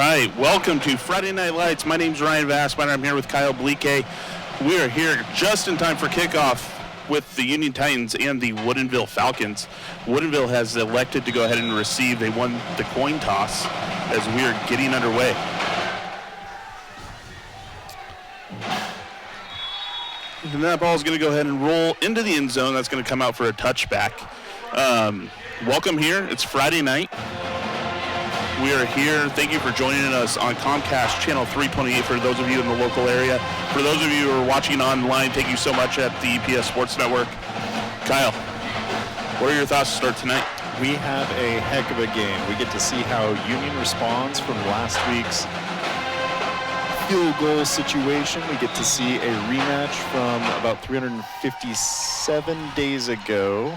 right, welcome to Friday Night Lights. My name's Ryan Vassmeyer. I'm here with Kyle Bleeke. We are here just in time for kickoff with the Union Titans and the Woodinville Falcons. Woodinville has elected to go ahead and receive. They won the coin toss as we are getting underway. And that ball is going to go ahead and roll into the end zone. That's going to come out for a touchback. Welcome here. It's Friday night. We are here. Thank you for joining us on Comcast Channel 328 for those of you in the local area. For those of you who are watching online, thank you so much at the EPS Sports Network. Kyle, what are your thoughts to start tonight? We have a heck of a game. We get to see how Union responds from last week's field goal situation. We get to see a rematch from about 357 days ago.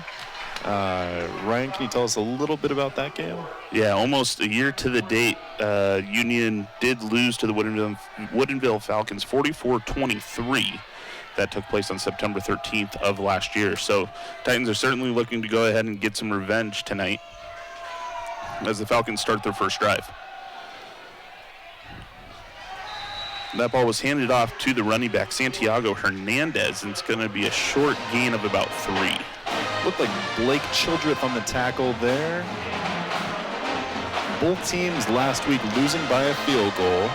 Ryan, can you tell us a little bit about that game? Yeah, almost a year to the date. Union did lose to the Woodinville Falcons 44-23. That took place on September 13th of last year. So Titans are certainly looking to go ahead and get some revenge tonight as the Falcons start their first drive. That ball was handed off to the running back, Santiago Hernandez, and it's going to be a short gain of about 3. Looked like Blake Childreth on the tackle there. Both teams last week losing by a field goal.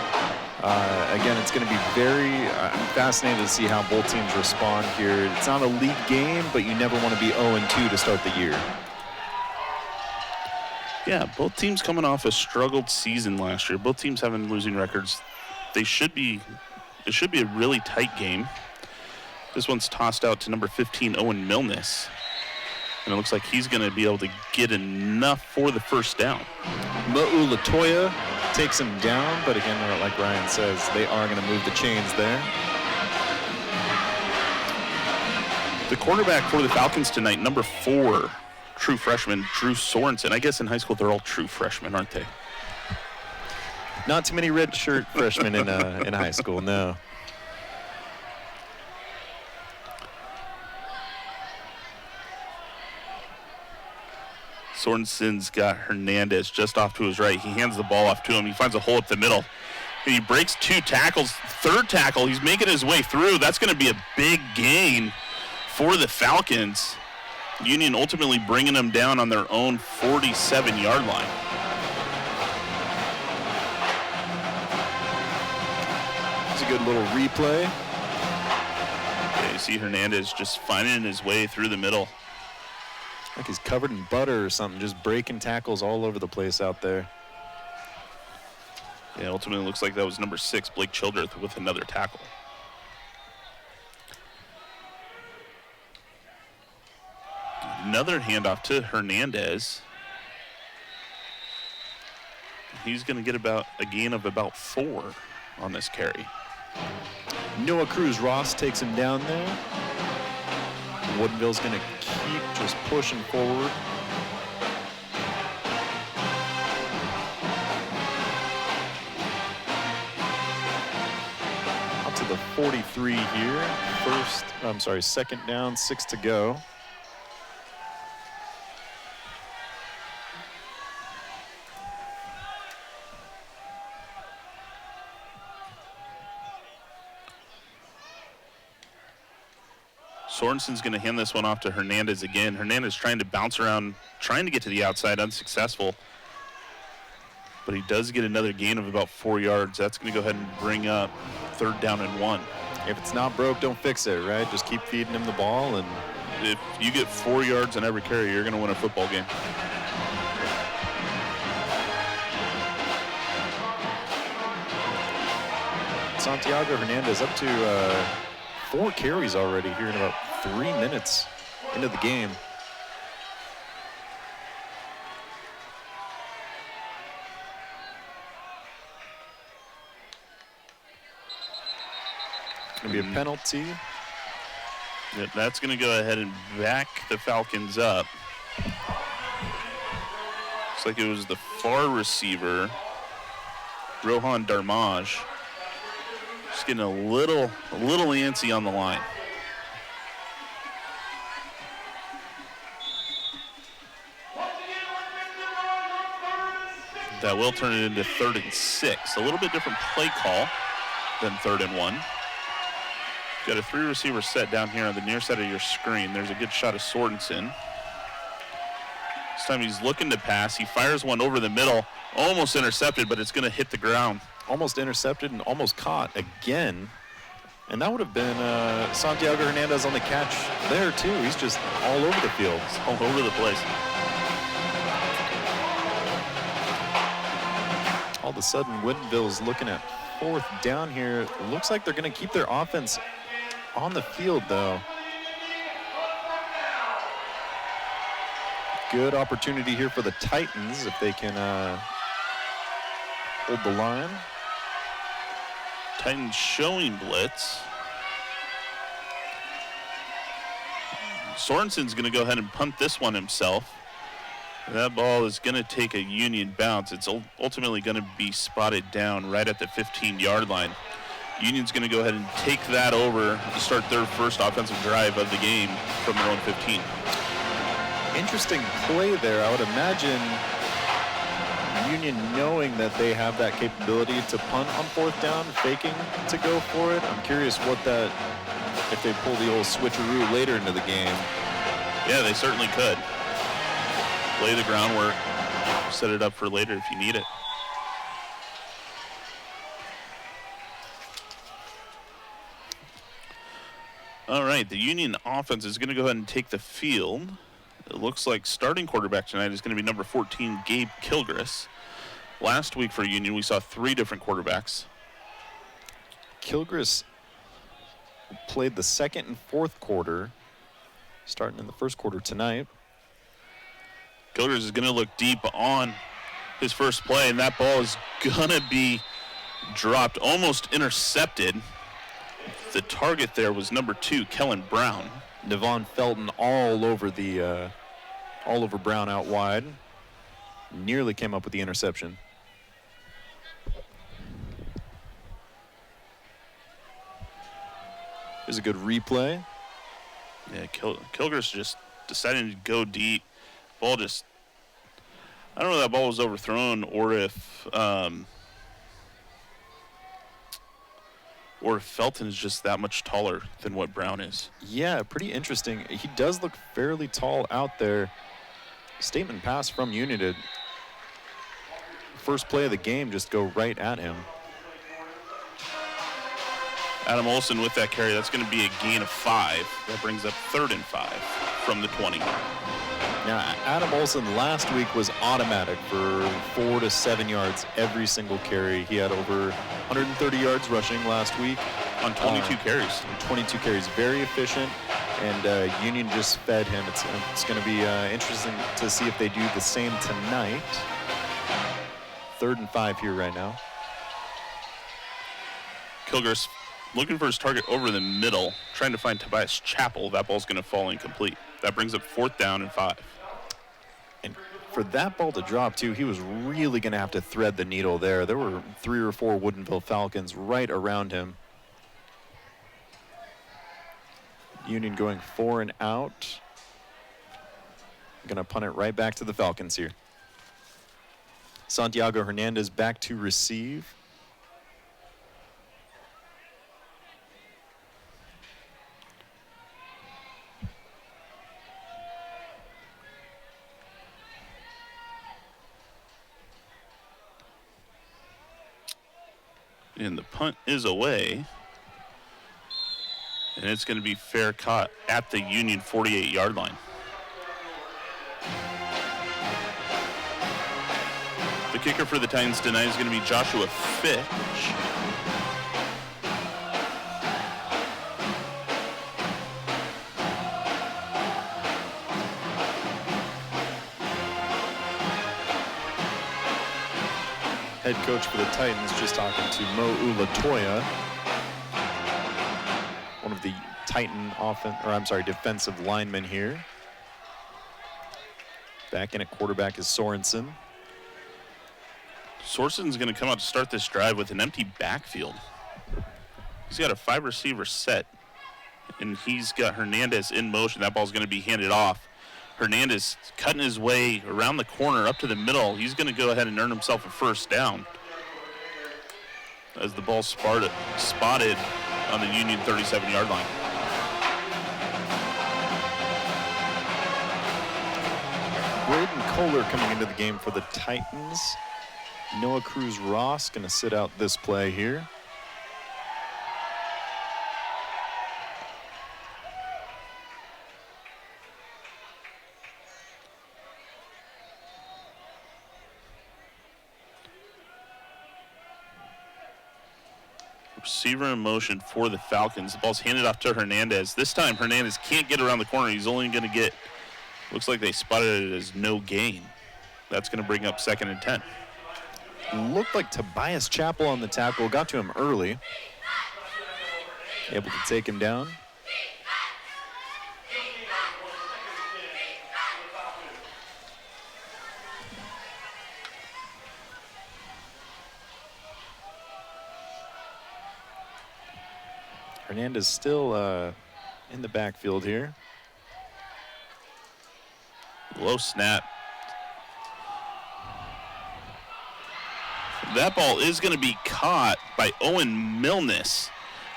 Again, it's going to be I'm fascinated to see how both teams respond here. It's not a league game, but you never want to be 0-2 to start the year. Yeah, both teams coming off a struggled season last year. Both teams having losing records. It should be a really tight game. This one's tossed out to number 15, Owen Milnes. And it looks like he's going to be able to get enough for the first down. Mo'u Latoya takes him down, but again, like Ryan says, they are going to move the chains there. The quarterback for the Falcons tonight, number 4, true freshman, Drew Sorensen. I guess in high school they're all true freshmen, aren't they? Not too many redshirt freshmen in high school, no. Sorensen's got Hernandez just off to his right. He hands the ball off to him. He finds a hole up the middle. And he breaks 2 tackles. Third tackle, he's making his way through. That's going to be a big gain for the Falcons. Union ultimately bringing them down on their own 47-yard line. It's a good little replay. Yeah, you see Hernandez just finding his way through the middle. Like he's covered in butter or something, just breaking tackles all over the place out there. Yeah, ultimately looks like that was number 6, Blake Childreth, with another tackle. Another handoff to Hernandez. He's going to get about a gain of about 4 on this carry. Noah Cruz-Ross takes him down there. Woodinville's going to keep just pushing forward. Up to the 43 here. Second down, 6 to go. Sorensen's going to hand this one off to Hernandez again. Hernandez trying to bounce around, trying to get to the outside, unsuccessful. But he does get another gain of about 4 yards. That's going to go ahead and bring up 3rd down and 1. If it's not broke, don't fix it, right? Just keep feeding him the ball. And if you get 4 yards on every carry, you're going to win a football game. Santiago Hernandez up to 4 carries already here in about 3 minutes into the game. Going to be a penalty. Yeah, that's going to go ahead and back the Falcons up. Looks like it was the far receiver, Rohan Darmaj. Just getting a little antsy on the line. That will turn it into 3rd and 6. A little bit different play call than 3rd and 1. Got a 3-receiver set down here on the near side of your screen. There's a good shot of Sorensen. This time he's looking to pass. He fires one over the middle, almost intercepted, but it's going to hit the ground. Almost intercepted and almost caught again. And that would have been Santiago Hernandez on the catch there, too. He's just all over the field. He's all over the place. All of a sudden, Woodinville's looking at 4th down here. Looks like they're going to keep their offense on the field, though. Good opportunity here for the Titans if they can hold the line. Titans showing blitz. Sorensen's going to go ahead and punt this one himself. That ball is going to take a Union bounce. It's ultimately going to be spotted down right at the 15-yard line. Union's going to go ahead and take that over to start their first offensive drive of the game from their own 15. Interesting play there. I would imagine Union knowing that they have that capability to punt on 4th down, faking to go for it. I'm curious if they pull the old switcheroo later into the game. Yeah, they certainly could. Lay the groundwork, set it up for later if you need it. All right, the Union offense is going to go ahead and take the field. It looks like starting quarterback tonight is going to be number 14, Gabe Kilgris. Last week for Union, we saw 3 different quarterbacks. Kilgris played the 2nd and 4th quarter, starting in the 1st quarter tonight. Kilgris is going to look deep on his first play, and that ball is going to be dropped, almost intercepted. The target there was number 2, Kellen Brown. Nevon Felton all over Brown out wide. Nearly came up with the interception. Here's a good replay. Yeah, Kilgris just deciding to go deep. Ball just, I don't know if that ball was overthrown or if Felton's just that much taller than what Brown is. Yeah, pretty interesting. He does look fairly tall out there. Statement pass from Union. First play of the game, just go right at him. Adam Olson with that carry. That's going to be a gain of 5. That brings up 3rd and 5 from the 20. Now, Adam Olson last week was automatic for 4 to 7 yards every single carry. He had over 130 yards rushing last week. On 22 carries. 22 carries, very efficient, and Union just fed him. It's going to be interesting to see if they do the same tonight. 3rd and 5 here right now. Kilgris looking for his target over the middle, trying to find Tobias Chappell. That ball's going to fall incomplete. That brings up 4th down and 5. And for that ball to drop, too, he was really going to have to thread the needle there. There were 3 or 4 Woodinville Falcons right around him. Union going 4 and out. Going to punt it right back to the Falcons here. Santiago Hernandez back to receive. And the punt is away. And it's going to be fair caught at the Union 48-yard line. The kicker for the Titans tonight is going to be Joshua Fitch. Head coach for the Titans just talking to Mo Ulatoya, one of the Titan defensive linemen here. Back in at quarterback is Sorensen. Sorensen's going to come out to start this drive with an empty backfield. He's got a 5-receiver set, and he's got Hernandez in motion. That ball's going to be handed off. Hernandez cutting his way around the corner up to the middle. He's going to go ahead and earn himself a first down as the ball spotted on the Union 37-yard line. Braden Kohler coming into the game for the Titans. Noah Cruz-Ross going to sit out this play here. Receiver in motion for the Falcons. The ball's handed off to Hernandez. This time Hernandez can't get around the corner. He's only going to get, looks like they spotted it as no gain. That's going to bring up 2nd and 10. Looked like Tobias Chappell on the tackle. Got to him early. Able to take him down. Hernandez still in the backfield here. Low snap. That ball is going to be caught by Owen Milnes.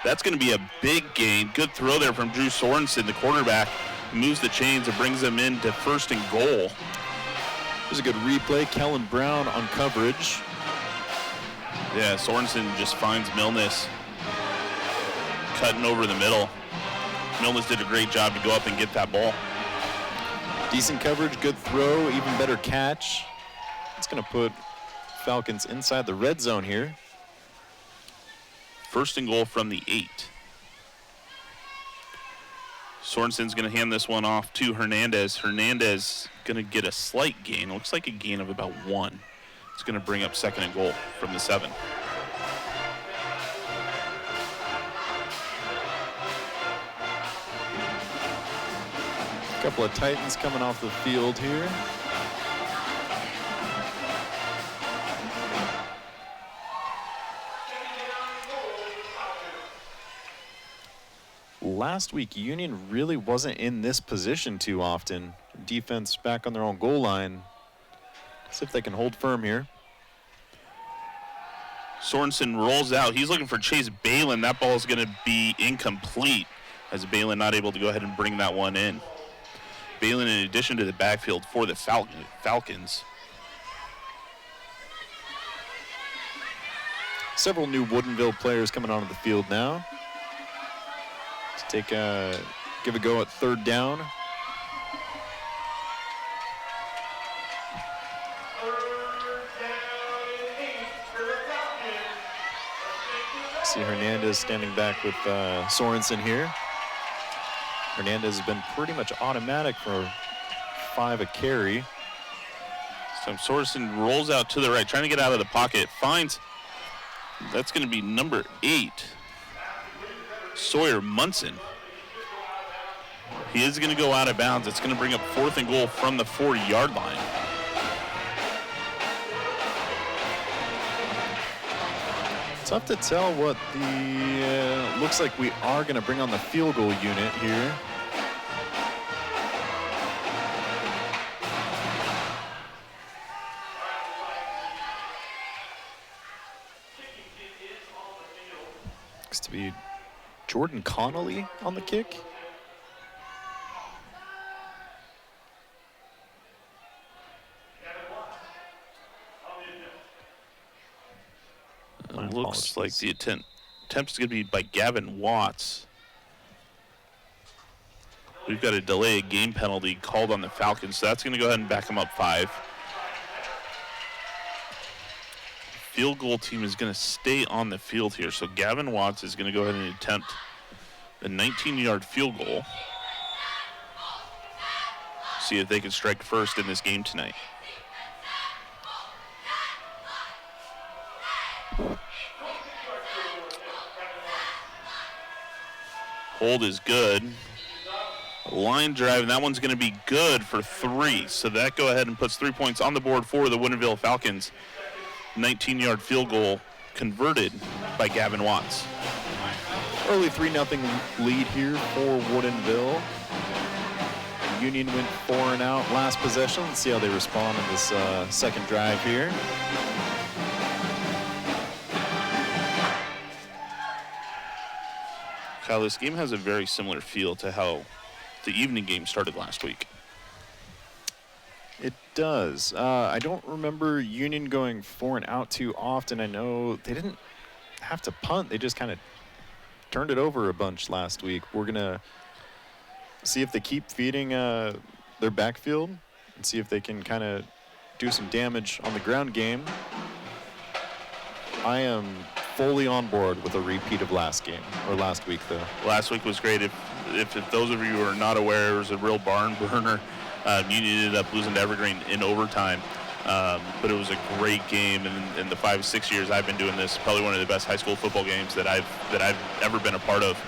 That's going to be a big gain. Good throw there from Drew Sorensen, the quarterback. Moves the chains and brings them into 1st and goal. There's a good replay. Kellen Brown on coverage. Yeah, Sorensen just finds Milnes cutting over the middle. Milnes did a great job to go up and get that ball. Decent coverage, good throw, even better catch. It's going to put Falcons inside the red zone here. 1st and goal from the 8. Sorensen's going to hand this one off to Hernandez. Hernandez going to get a slight gain. Looks like a gain of about 1. It's going to bring up 2nd and goal from the 7. A couple of Titans coming off the field here. Last week, Union really wasn't in this position too often. Defense back on their own goal line. See if they can hold firm here. Sorensen rolls out. He's looking for Chase Balin. That ball is going to be incomplete as Balin not able to go ahead and bring that one in. Balin in addition to the backfield for the Falcons. Several new Woodinville players coming onto the field now. Let's give a go at 3rd down. See Hernandez standing back with Sorensen here. Hernandez has been pretty much automatic for 5 a carry. So Sorensen rolls out to the right, trying to get out of the pocket. Finds, that's going to be number 8. Sawyer Munson. He is going to go out of bounds. It's going to bring up 4th and goal from the 40-yard line. Tough to tell what the, looks like we are going to bring on the field goal unit here. Looks to be Jordan Connolly on the kick. It looks like the attempt is going to be by Gavin Watts. We've got a delay of game penalty called on the Falcons, so that's going to go ahead and back them up 5. Field goal team is going to stay on the field here, so Gavin Watts is going to go ahead and attempt the 19-yard field goal. See if they can strike first in this game tonight. Hold is good. Line drive, and that one's going to be good for 3. So that go ahead and puts 3 points on the board for the Woodinville Falcons. 19-yard field goal converted by Gavin Watts. Early 3-0 lead here for Woodinville. Union went 4 and out last possession. Let's see how they respond in this second drive here. Kyle, this game has a very similar feel to how the evening game started last week. It does. I don't remember Union going 4 and out too often. I know they didn't have to punt. They just kind of turned it over a bunch last week. We're going to see if they keep feeding their backfield and see if they can kind of do some damage on the ground game. I am fully on board with a repeat of last week, though. Last week was great. If those of you who are not aware, it was a real barn burner. Union ended up losing to Evergreen in overtime, but it was a great game. And in the 5-6 years I've been doing this, probably one of the best high school football games that I've ever been a part of.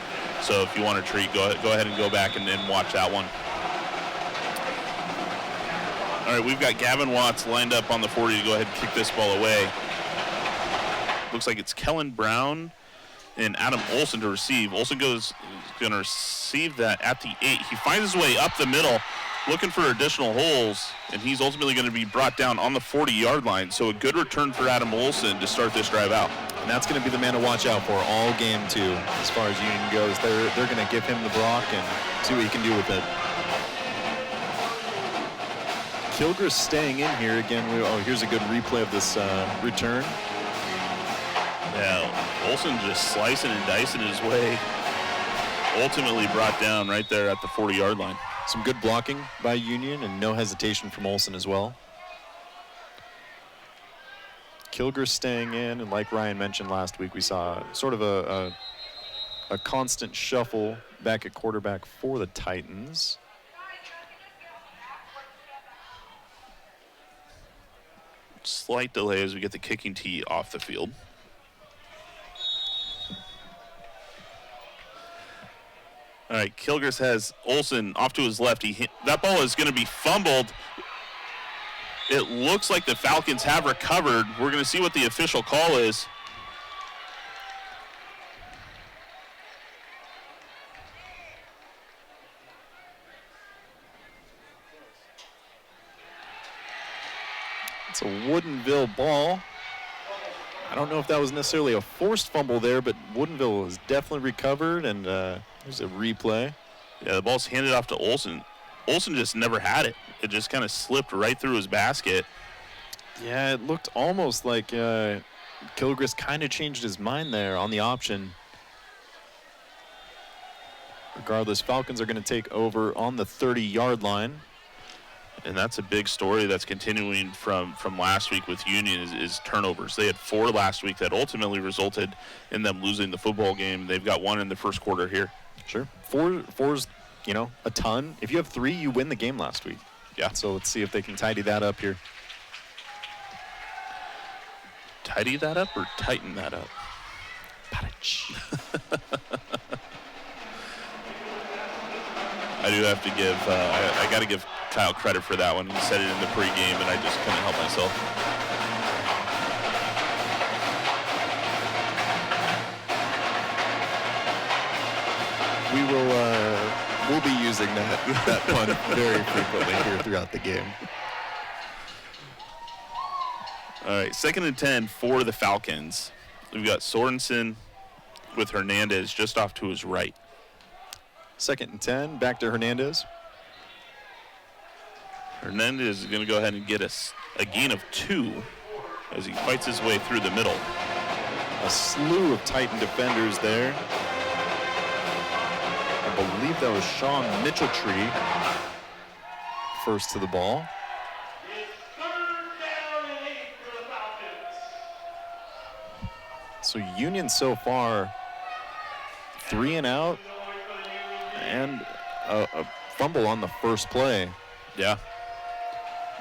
So if you want a treat, go ahead and go back and watch that one. All right, we've got Gavin Watts lined up on the 40 to go ahead and kick this ball away. Looks like it's Kellen Brown and Adam Olson to receive. Olson is going to receive that at the 8. He finds his way up the middle, looking for additional holes, and he's ultimately going to be brought down on the 40-yard line. So a good return for Adam Olson to start this drive out. And that's going to be the man to watch out for all game, too, as far as Union goes. They're going to give him the block and see what he can do with it. Kilgore staying in here again. Here's a good replay of this return. Yeah, Olson just slicing and dicing his way. Ultimately brought down right there at the 40-yard line. Some good blocking by Union and no hesitation from Olson as well. Kilgore staying in, and like Ryan mentioned last week, we saw sort of a constant shuffle back at quarterback for the Titans. Slight delay as we get the kicking tee off the field. All right, Kilgore has Olson off to his left. That ball is going to be fumbled. It looks like the Falcons have recovered. We're going to see what the official call is. It's a Woodinville ball. I don't know if that was necessarily a forced fumble there, but Woodinville was definitely recovered, and there's a replay. Yeah, the ball's handed off to Olson. Olson just never had it. It just kind of slipped right through his basket. Yeah, it looked almost like Kilgore kind of changed his mind there on the option. Regardless, Falcons are going to take over on the 30-yard line. And that's a big story that's continuing from last week with Union is turnovers. They had 4 last week that ultimately resulted in them losing the football game. They've got 1 in the first quarter here. Sure. Four's, a ton. If you have 3, you win the game last week. Yeah. So let's see if they can tidy that up here. Tidy that up or tighten that up? I do have to give, I got to give Kyle credit for that one. He said it in the pregame, and I just couldn't help myself. We'll be using that punt very frequently here throughout the game. All right, 2nd and 10 for the Falcons. We've got Sorensen with Hernandez just off to his right. 2nd and 10, back to Hernandez. Hernandez is going to go ahead and get a gain of 2 as he fights his way through the middle. A slew of Titan defenders there. I believe that was Sean Mitchelltree first to the ball. So Union so far 3 and out and a fumble on the first play. Yeah.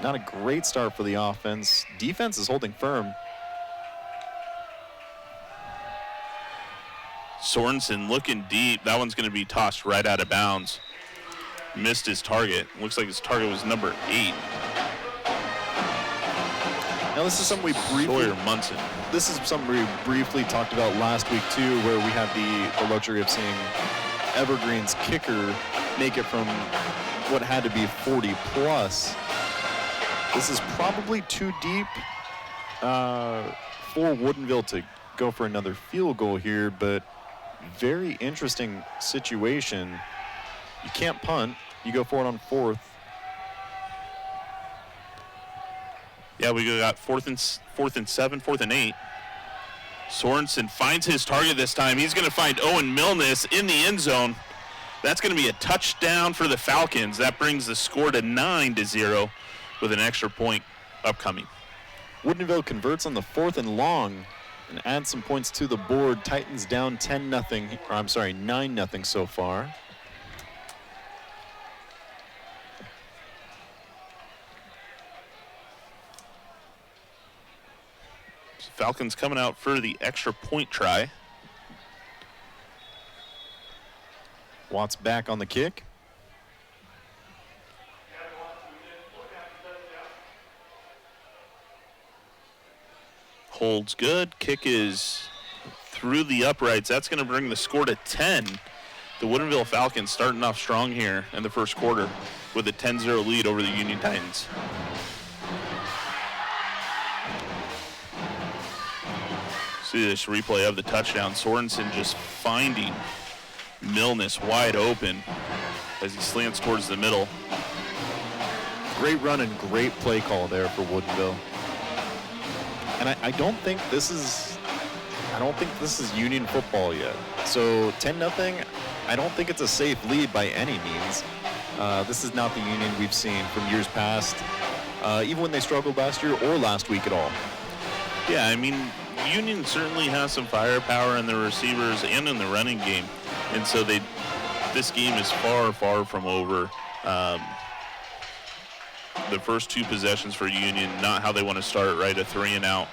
Not a great start for the offense. Defense is holding firm. Sorensen looking deep. That one's going to be tossed right out of bounds. Missed his target. Looks like his target was number 8. Now this is something This is something we briefly talked about last week too, where we had the luxury of seeing Evergreen's kicker make it from what had to be 40 plus. This is probably too deep for Woodinville to go for another field goal here, but very interesting situation. You can't punt. You go for it on 4th. Yeah, we got 4th and 7, 4th and 8. Sorensen finds his target this time. He's going to find Owen Milnes in the end zone. That's going to be a touchdown for the Falcons. That brings the score to 9-0 with an extra point upcoming. Woodinville converts on the 4th and long and adds some points to the board. Titans down 9-0 so far. Falcons coming out for the extra point try. Watts back on the kick. Holds good. Kick is through the uprights. That's going to bring the score to 10. The Woodinville Falcons starting off strong here in the first quarter with a 10-0 lead over the Union Titans. See this replay of the touchdown. Sorensen just finding Milnes wide open as he slants towards the middle. Great run and great play call there for Woodinville. And I don't think this is Union football yet. So 10-0, I don't think it's a safe lead by any means. This is not the Union we've seen from years past, even when they struggled last year or last week at all. Yeah, I mean, Union certainly has some firepower in the receivers and in the running game. And so this game is far, far from over. The first 2 possessions for Union, not how they want to start, right? A 3-and-out,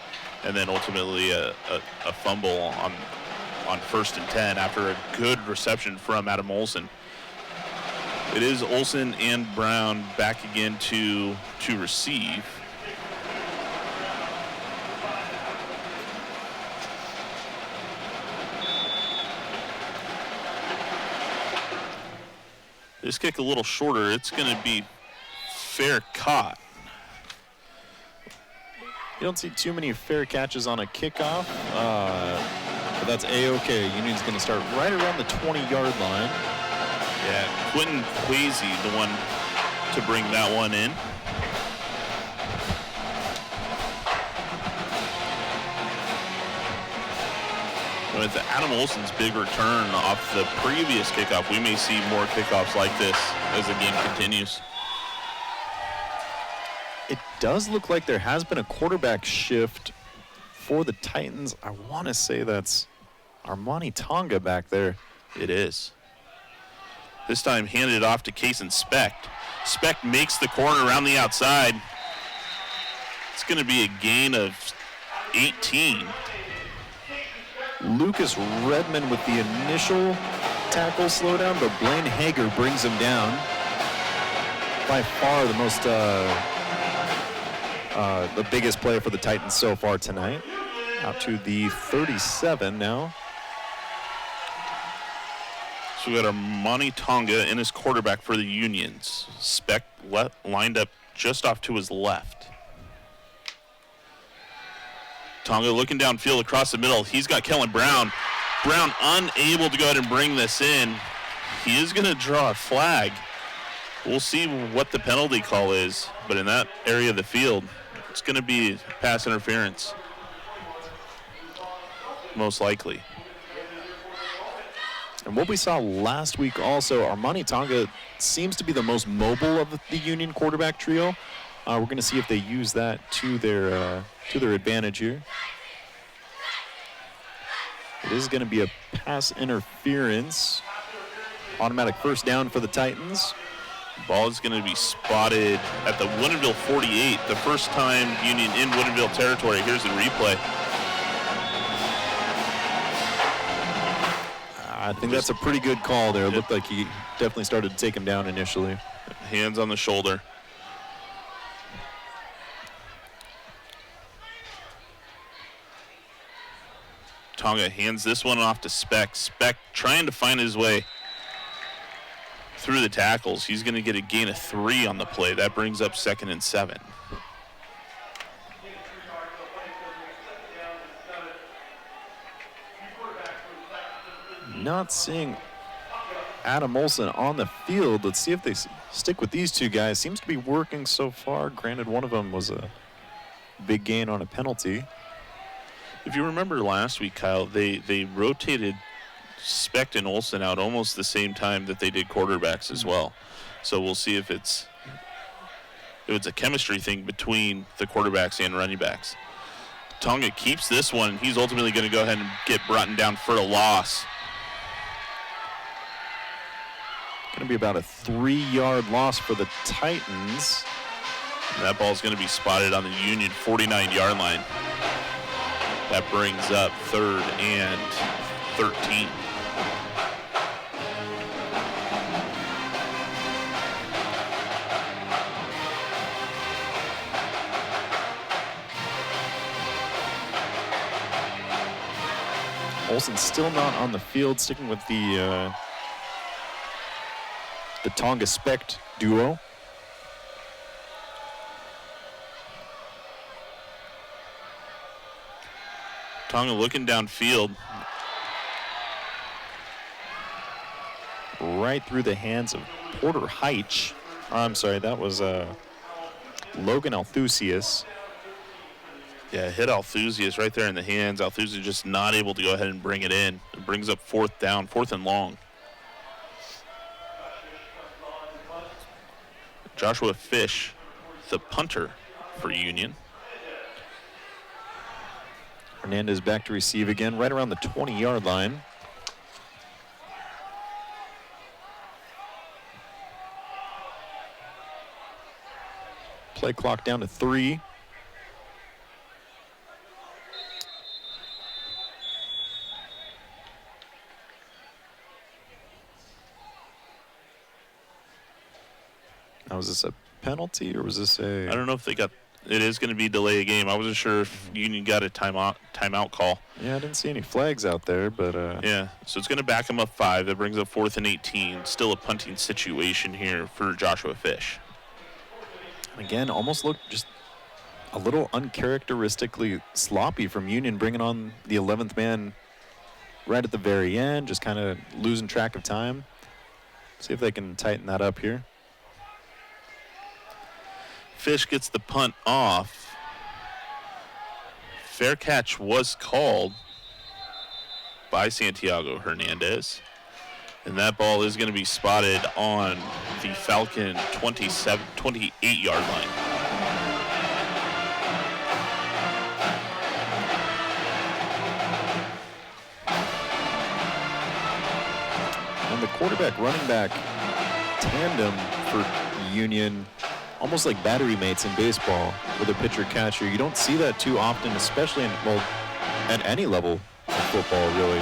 and then ultimately a fumble on 1st and 10 after a good reception from Adam Olson. It is Olson and Brown back again to receive. This kick a little shorter. It's going to be fair caught. You don't see too many fair catches on a kickoff, but that's A-okay. Union's going to start right around the 20-yard line. Yeah, Quentin Quasey, the one to bring that one in. With Adam Olson's big return off the previous kickoff, we may see more kickoffs like this as the game continues. It does look like there has been a quarterback shift for the Titans. I want to say that's Armani Tonga back there. It is. This time handed off to Kason Specht. Specht makes the corner around the outside. It's going to be a gain of 18. Lucas Redmond with the initial tackle slowdown, but Blaine Hager brings him down. By far the most, the biggest play for the Titans so far tonight. Out to the 37 now. So we got Armani Tonga in his quarterback for the Unions. Specht lined up just off to his left. Tonga looking downfield across the middle. He's got Kellen Brown. Brown unable to go ahead and bring this in. He is going to draw a flag. We'll see what the penalty call is, but in that area of the field, it's going to be pass interference, most likely. And what we saw last week also, Armani Tonga seems to be the most mobile of the Union quarterback trio. We're going to see if they use that to their advantage here. It is going to be a pass interference. Automatic first down for the Titans. Ball is going to be spotted at the Woodinville 48, the first time Union in Woodinville territory. Here's the replay. I think that's a pretty good call there. It looked like he definitely started to take him down initially. Hands on the shoulder. Tonga hands this one off to Specht. Specht trying to find his way through the tackles. He's going to get a gain of 3 on the play. That brings up 2nd and 7. Not seeing Adam Olson on the field. Let's see if they stick with these two guys. Seems to be working so far. Granted, one of them was a big gain on a penalty. If you remember last week, Kyle, they rotated Specht and Olson out almost the same time that they did quarterbacks as well. So we'll see if it's a chemistry thing between the quarterbacks and running backs. Tonga keeps this one. He's ultimately going to go ahead and get brought down for a loss. Going to be about a 3-yard loss for the Titans. And that ball's going to be spotted on the Union 49-yard line. That brings up 3rd and 13. Olsen still not on the field, sticking with the Tonga Specht duo. Tonga looking downfield. Right through the hands of Porter Heitch. I'm sorry, that was Logan Althusius. Yeah, hit Althusius right there in the hands. Althusius just not able to go ahead and bring it in. It brings up 4th down, 4th and long. Joshua Fish, the punter for Union. Hernandez back to receive again, right around the 20-yard line. Play clock down to 3. Now, was this a penalty or was this a... I don't know if they got... It is going to be delay a game. I wasn't sure if Union got a timeout call. Yeah, I didn't see any flags out there, but... Yeah, so it's going to back him up 5. That brings up 4th and 18. Still a punting situation here for Joshua Fish. Again, almost looked just a little uncharacteristically sloppy from Union, bringing on the 11th man right at the very end, just kind of losing track of time. See if they can tighten that up here. Fish gets the punt off. Fair catch was called by Santiago Hernandez. And that ball is going to be spotted on the Falcon 28-yard line. And the quarterback running back tandem for Union, almost like battery mates in baseball with a pitcher catcher. You don't see that too often, especially at any level of football, really.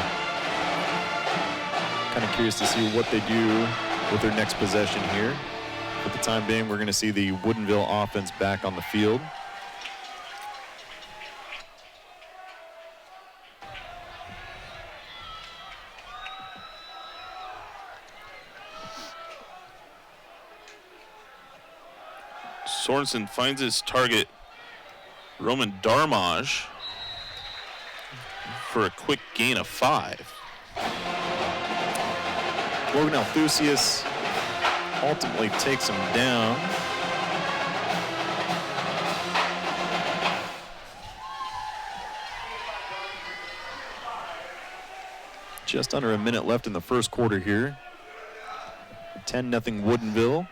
Kind of curious to see what they do with their next possession here. For the time being, we're going to see the Woodinville offense back on the field. Sorensen finds his target, Roman Darmage, for a quick gain of 5. Logan Althusius ultimately takes him down. Just under a minute left in the first quarter here. 10-0 Woodinville.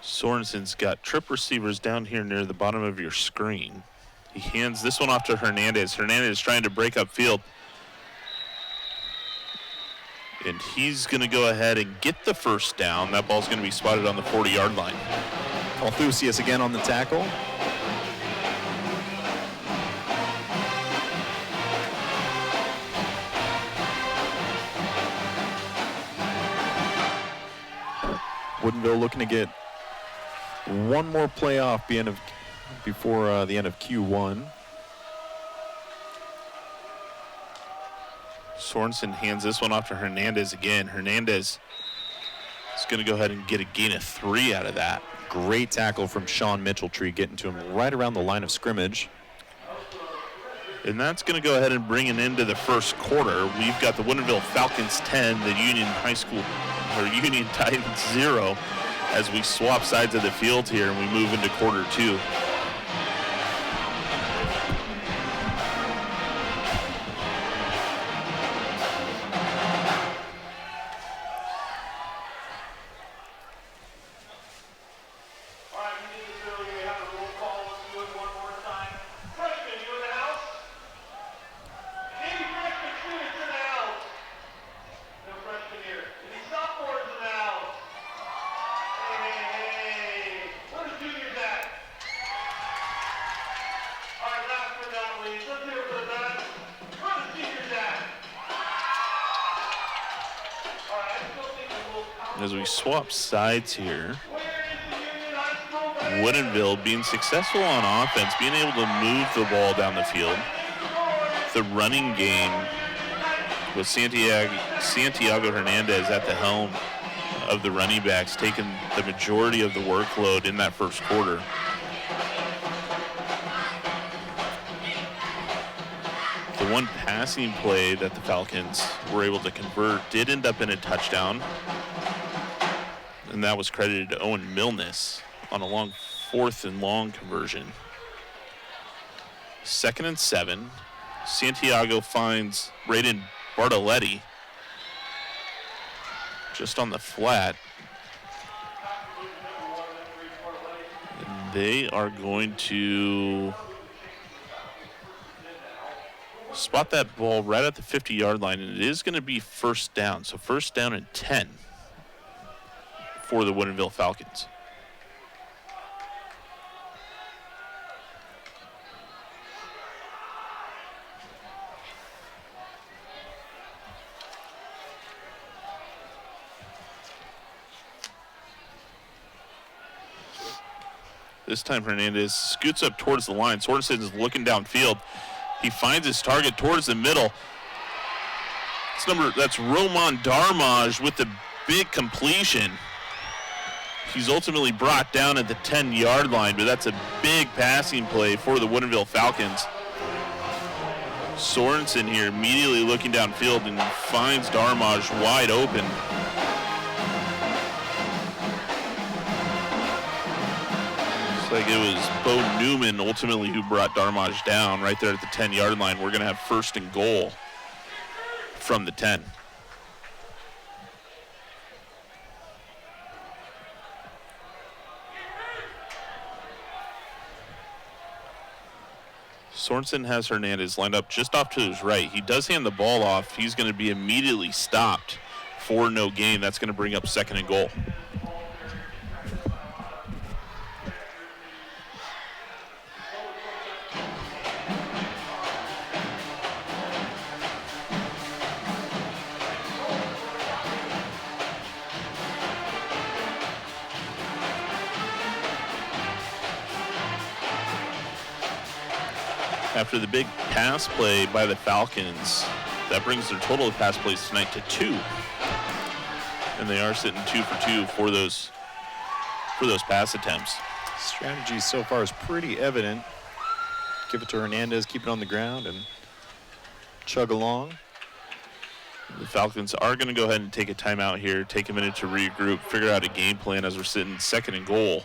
Sorensen's got trip receivers down here near the bottom of your screen. He hands this one off to Hernandez. Hernandez trying to break up field. And he's going to go ahead and get the first down. That ball's going to be spotted on the 40-yard line. Althusius again on the tackle. Woodinville looking to get one more play off before the end of Q1. Sorensen hands this one off to Hernandez again. Hernandez is going to go ahead and get a gain of 3 out of that. Great tackle from Sean Mitchelltree, getting to him right around the line of scrimmage. And that's going to go ahead and bring it into the first quarter. We've got the Woodinville Falcons 10, the Union Titans 0, as we swap sides of the field here and we move into quarter 2. As we swap sides here, Woodinville being successful on offense, being able to move the ball down the field. The running game with Santiago Hernandez at the helm of the running backs, taking the majority of the workload in that first quarter. The one passing play that the Falcons were able to convert did end up in a touchdown, and that was credited to Owen Milness on a long 4th and long conversion. 2nd and 7. Santiago finds Braden Bartoletti just on the flat. And they are going to spot that ball right at the 50-yard line, and it is going to be first down. So first down and 10 for the Woodinville Falcons. This time Hernandez scoots up towards the line. Sorensen is looking downfield. He finds his target towards the middle. That's Roman Darmaj with the big completion. He's ultimately brought down at the 10-yard line, but that's a big passing play for the Woodinville Falcons. Sorensen here immediately looking downfield and finds Darmaj wide open. Looks like it was Bo Newman ultimately who brought Darmaj down right there at the 10-yard line. We're going to have first and goal from the 10. Sorensen has Hernandez lined up just off to his right. He does hand the ball off. He's going to be immediately stopped for no gain. That's going to bring up second and goal. After the big pass play by the Falcons, that brings their total of pass plays tonight to 2. And they are sitting 2 for 2 for those pass attempts. Strategy so far is pretty evident. Give it to Hernandez, keep it on the ground, and chug along. The Falcons are going to go ahead and take a timeout here, take a minute to regroup, figure out a game plan as we're sitting second and goal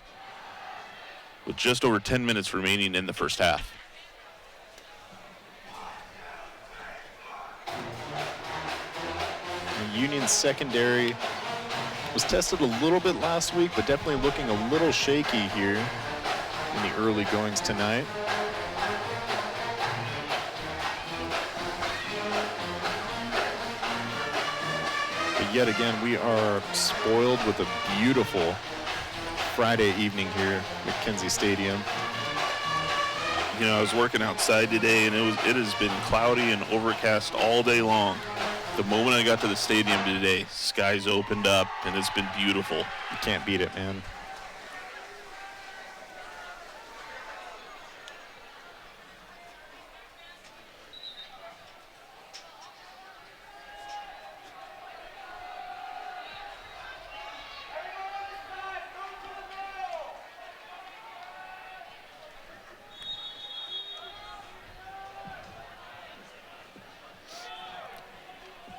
with just over 10 minutes remaining in the first half. Union's secondary was tested a little bit last week, but definitely looking a little shaky here in the early goings tonight. But yet again, we are spoiled with a beautiful Friday evening here at McKenzie Stadium. You know, I was working outside today, and it has been cloudy and overcast all day long. The moment I got to the stadium today, skies opened up, and it's been beautiful. You can't beat it, man.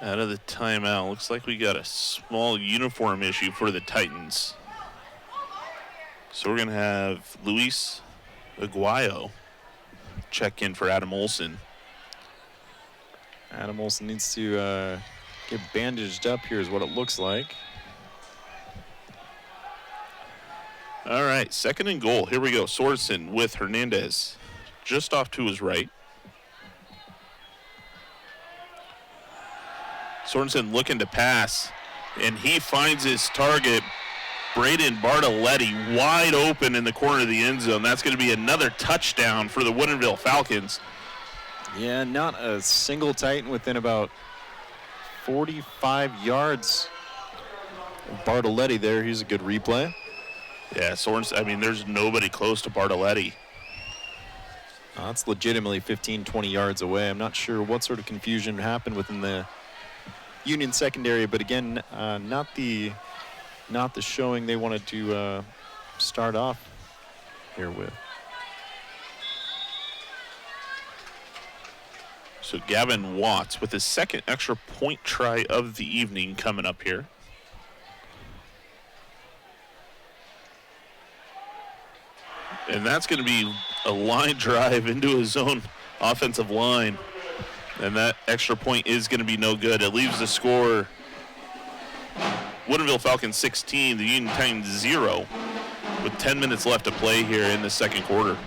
Out of the timeout. Looks like we got a small uniform issue for the Titans. So we're going to have Luis Aguayo check in for Adam Olson. Adam Olson needs to get bandaged up here is what it looks like. All right, 2nd and goal. Here we go. Sorensen with Hernandez just off to his right. Sorensen looking to pass, and he finds his target, Braden Bartoletti, wide open in the corner of the end zone. That's going to be another touchdown for the Woodinville Falcons. Yeah, not a single Titan within about 45 yards. Bartoletti there, he's a good replay. Yeah, Sorensen, I mean, there's nobody close to Bartoletti. That's legitimately 15, 20 yards away. I'm not sure what sort of confusion happened within the Union secondary, but again, not the showing they wanted to start off here with. So Gavin Watts with his 2nd extra point try of the evening coming up here. And that's going to be a line drive into his own offensive line. And that extra point is going to be no good. It leaves the score Woodinville Falcons 16, the Union Titans 0, with 10 minutes left to play here in the 2nd quarter.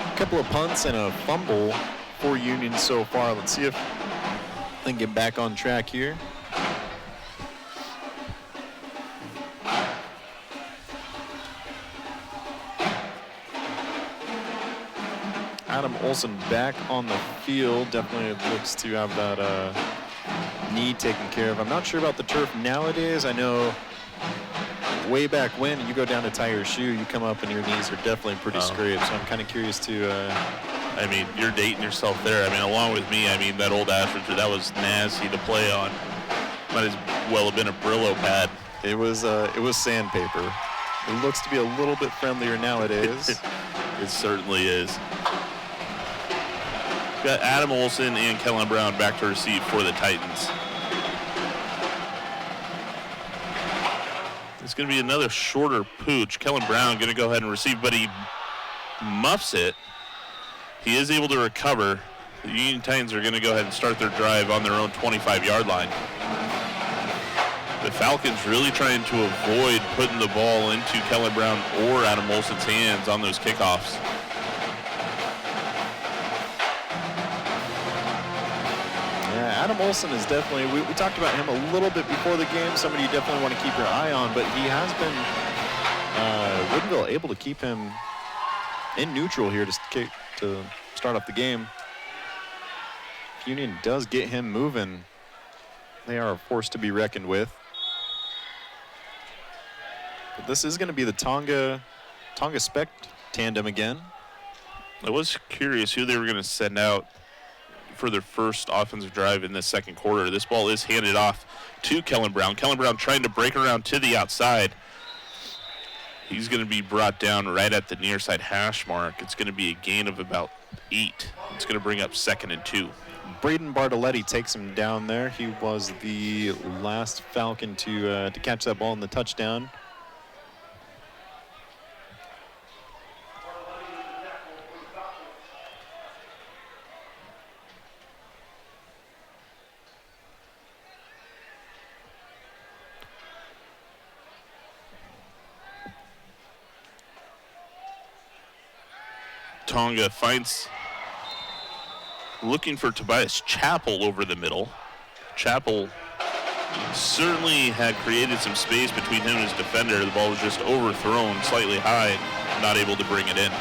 A couple of punts and a fumble for Union so far. Let's see if they can get back on track here. Adam Olson back on the field. Definitely looks to have that knee taken care of. I'm not sure about the turf nowadays. I know way back when you go down to tie your shoe, you come up and your knees are definitely pretty scraped. So I'm kind of curious to. I mean, you're dating yourself there. I mean, along with me, I mean, that old Ashford, that was nasty to play on. Might as well have been a Brillo pad. It was sandpaper. It looks to be a little bit friendlier nowadays. It certainly is. Got Adam Olson and Kellen Brown back to receive for the Titans. It's going to be another shorter pooch. Kellen Brown going to go ahead and receive, but he muffs it. He is able to recover. The Union Titans are going to go ahead and start their drive on their own 25-yard line. The Falcons really trying to avoid putting the ball into Kellen Brown or Adam Olson's hands on those kickoffs. Adam Olson is definitely, we talked about him a little bit before the game, somebody you definitely want to keep your eye on, but he has been, Woodinville able to keep him in neutral here to start off the game. If Union does get him moving, they are a force to be reckoned with. But this is going to be the Tonga Spec tandem again. I was curious who they were going to send out for their first offensive drive in the 2nd quarter. This ball is handed off to Kellen Brown. Kellen Brown trying to break around to the outside. He's going to be brought down right at the near side hash mark. It's going to be a gain of about 8. It's going to bring up 2nd and 2. Braden Bartoletti takes him down there. He was the last Falcon to catch that ball in the touchdown. Tonga finds, looking for Tobias Chappell over the middle. Chappell certainly had created some space between him and his defender. The ball was just overthrown slightly high, not able to bring it in.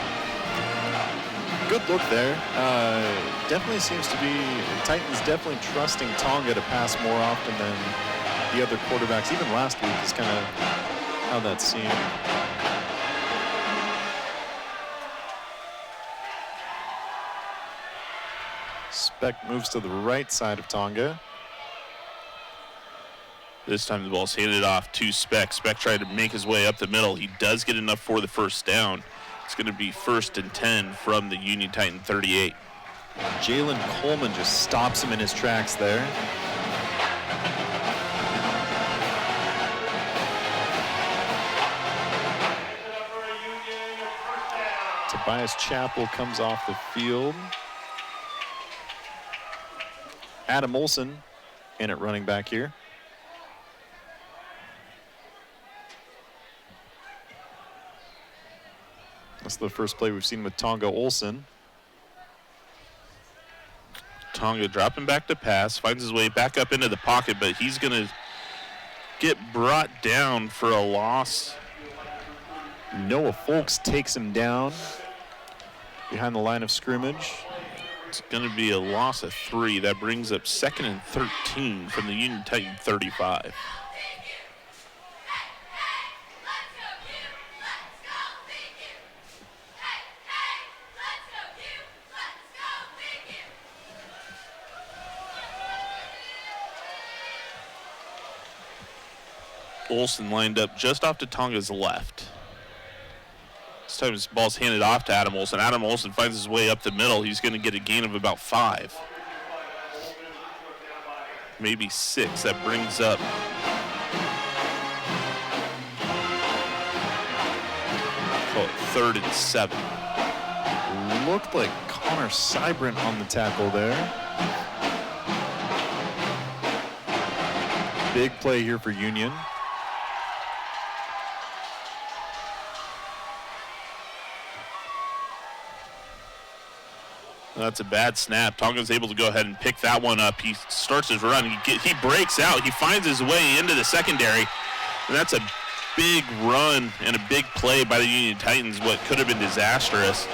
Good look there. Definitely seems to be, Titans definitely trusting Tonga to pass more often than the other quarterbacks. Even last week is kind of how that seemed. Speck moves to the right side of Tonga. This time the ball's handed off to Speck. Speck tried to make his way up the middle. He does get enough for the first down. It's going to be 1st and 10 from the Union Titan 38. Jalen Coleman just stops him in his tracks there. Tobias Chappell comes off the field. Adam Olson in at running back here. That's the first play we've seen with Tonga Olson. Tonga dropping back to pass, finds his way back up into the pocket, but he's going to get brought down for a loss. Noah Folks takes him down behind the line of scrimmage. It's going to be a loss of 3. That brings up 2nd and 13 from the Union Titan 35. Olson lined up just off to Tonga's left. This time his ball's handed off to Adam Olson. Adam Olson finds his way up the middle. He's going to get a gain of about 5. Maybe 6. That brings up call it 3rd and 7. Looked like Connor Seibert on the tackle there. Big play here for Union. That's a bad snap. Tonga's able to go ahead and pick that one up. He starts his run. He breaks out. He finds his way into the secondary. And that's a big run and a big play by the Union Titans, what could have been disastrous.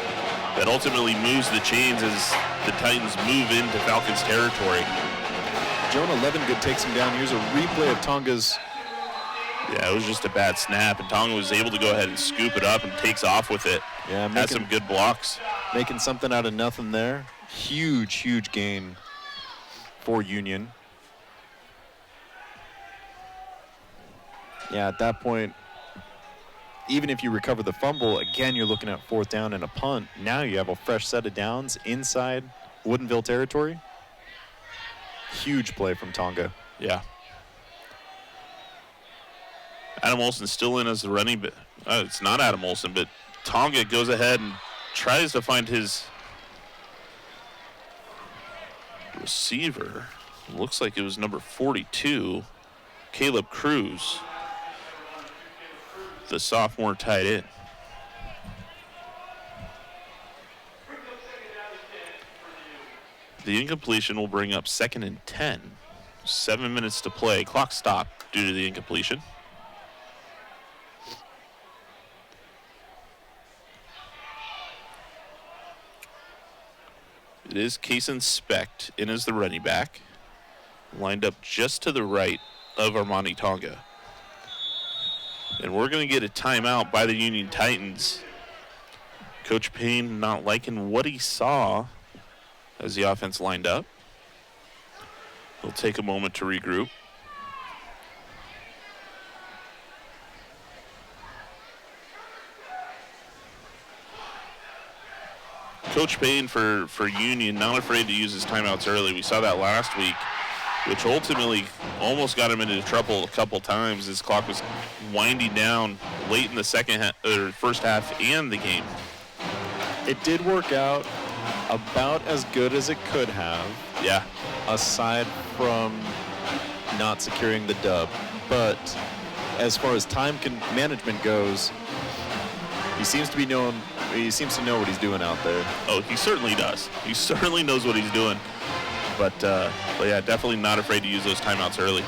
That ultimately moves the chains as the Titans move into Falcons territory. Jonah Levengood takes him down. Here's a replay of Tonga's. Yeah, it was just a bad snap, and Tonga was able to go ahead and scoop it up and takes off with it. Yeah, had some good blocks. Making something out of nothing there. Huge, huge gain for Union. Yeah, at that point, even if you recover the fumble, again, you're looking at 4th down and a punt. Now you have a fresh set of downs inside Woodinville territory. Huge play from Tonga. Yeah. Adam Olson's still in as the running back. It's not Adam Olson, but Tonga goes ahead and tries to find his receiver. Looks like it was number 42, Caleb Cruz, the sophomore tight end. The incompletion will bring up 2nd and 10. 7 minutes to play. Clock stopped due to the incompletion. It is Kaysen Specht in as the running back, lined up just to the right of Armani Tonga. And we're going to get a timeout by the Union Titans. Coach Payne not liking what he saw as the offense lined up. He'll take a moment to regroup. Coach Payne for Union, not afraid to use his timeouts early. We saw that last week, which ultimately almost got him into trouble a couple times. His clock was winding down late in the first half and the game. It did work out about as good as it could have. Yeah. Aside from not securing the dub. But as far as time management goes, he seems to know what he's doing out there. Oh, he certainly does. He certainly knows what he's doing. But yeah, definitely not afraid to use those timeouts early.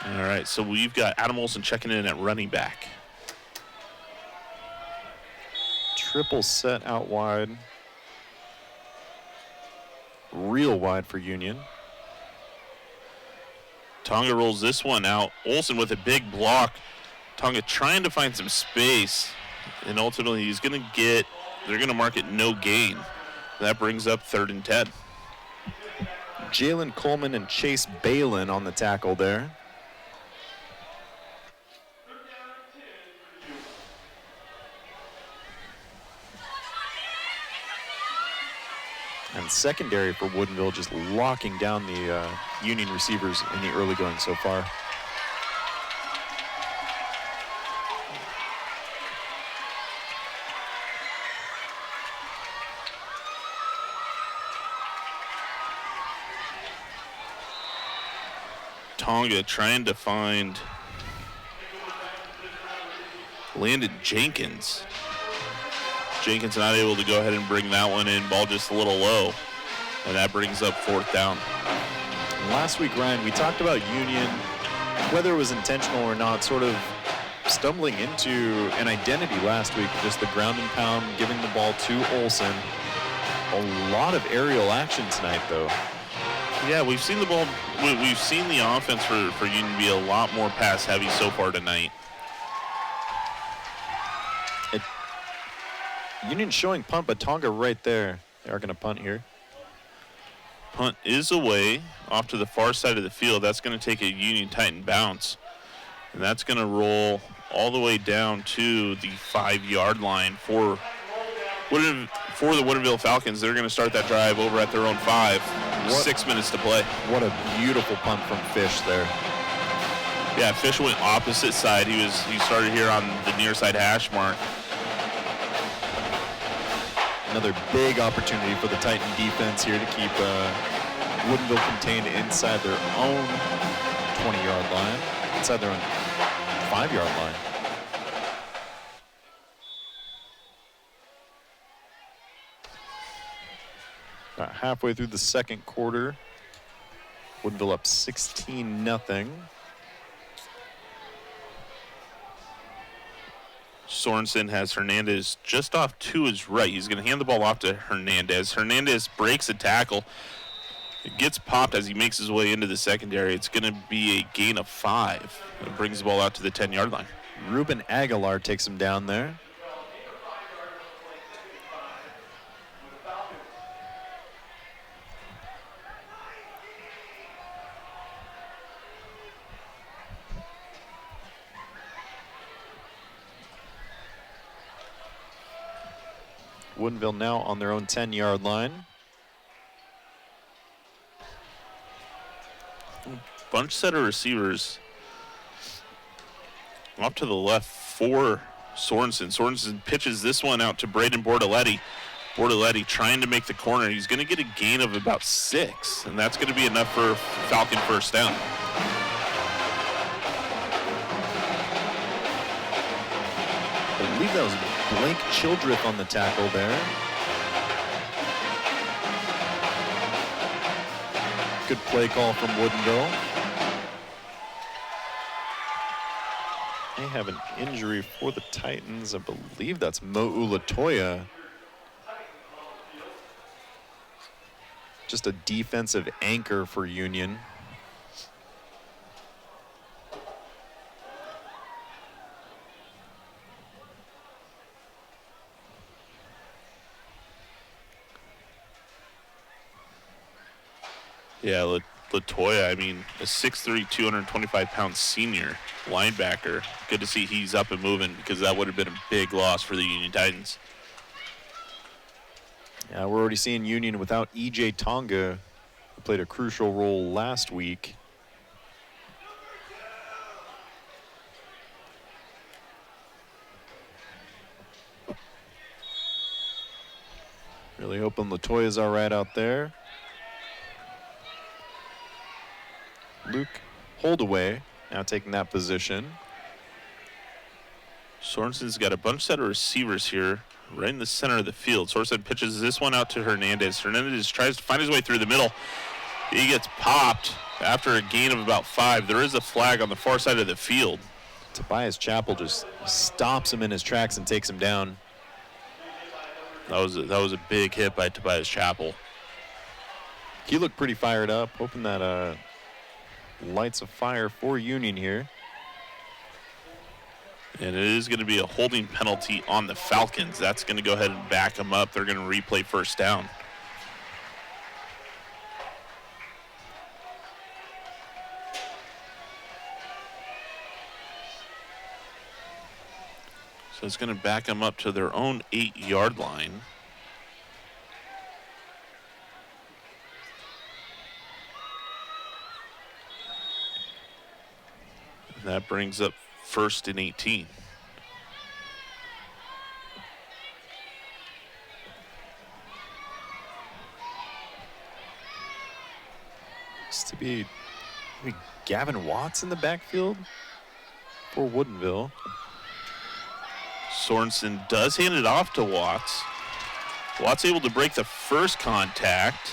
All right, so we've got Adam Olson checking in at running back. Triple set out wide. Real wide for Union. Tonga rolls this one out. Olson with a big block. Tonga trying to find some space. And ultimately they're going to mark it no gain. That brings up 3rd and 10. Jalen Coleman and Chase Balin on the tackle there. secondary for Woodinville just locking down the Union receivers in the early going so far. Tonga trying to find Landon Jenkins. Jenkins not able to go ahead and bring that one in. Ball just a little low. And that brings up 4th down. Last week, Ryan, we talked about Union, whether it was intentional or not, sort of stumbling into an identity last week. Just the ground and pound, giving the ball to Olsen. A lot of aerial action tonight, though. Yeah, we've seen the ball. We've seen the offense for Union be a lot more pass heavy so far tonight. Union showing punt, but Tonga right there. They are going to punt here. Punt is away off to the far side of the field. That's going to take a Union Titan bounce. And that's going to roll all the way down to the 5-yard line for the Woodinville Falcons. They're going to start that drive over at their own 5. 6 minutes to play. What a beautiful punt from Fish there. Yeah, Fish went opposite side. He started here on the near side hash mark. Another big opportunity for the Titan defense here to keep Woodinville contained inside their own 20-yard line, inside their own 5-yard line. About halfway through the second quarter, Woodinville up 16-0. Sorensen has Hernandez just off to his right. He's going to hand the ball off to Hernandez. Hernandez breaks a tackle. It gets popped as he makes his way into the secondary. It's going to be a gain of 5. It brings the ball out to the 10-yard line. Ruben Aguilar takes him down there. Woodinville now on their own 10-yard line. Bunch set of receivers off to the left for Sorensen. Sorensen pitches this one out to Braden Bortoletti. Bortoletti trying to make the corner. He's going to get a gain of about 6, and that's going to be enough for Falcon first down. I believe that was Blake Childreth on the tackle there. Good play call from Woodinville. They have an injury for the Titans. I believe that's Mo Ulatoya. Just a defensive anchor for Union. Yeah, Latoya, I mean, a 6'3", 225-pound senior linebacker. Good to see he's up and moving because that would have been a big loss for the Union Titans. Yeah, we're already seeing Union without E.J. Tonga, who played a crucial role last week. Really hoping Latoya's all right out there. Luke Holdaway now taking that position. Sorensen's got a bunch set of receivers here right in the center of the field. Sorensen pitches this one out to Hernandez. Hernandez tries to find his way through the middle. He gets popped after a gain of about 5. There is a flag on the far side of the field. Tobias Chappell just stops him in his tracks and takes him down. That was a big hit by Tobias Chappell. He looked pretty fired up, hoping that lights a fire for Union here. And it is going to be a holding penalty on the Falcons. That's going to go ahead and back them up. They're going to replay first down. So it's going to back them up to their own 8-yard line. That brings up 1st and 18. Looks to be Gavin Watts in the backfield for Woodinville. Sorensen does hand it off to Watts. Watts able to break the first contact.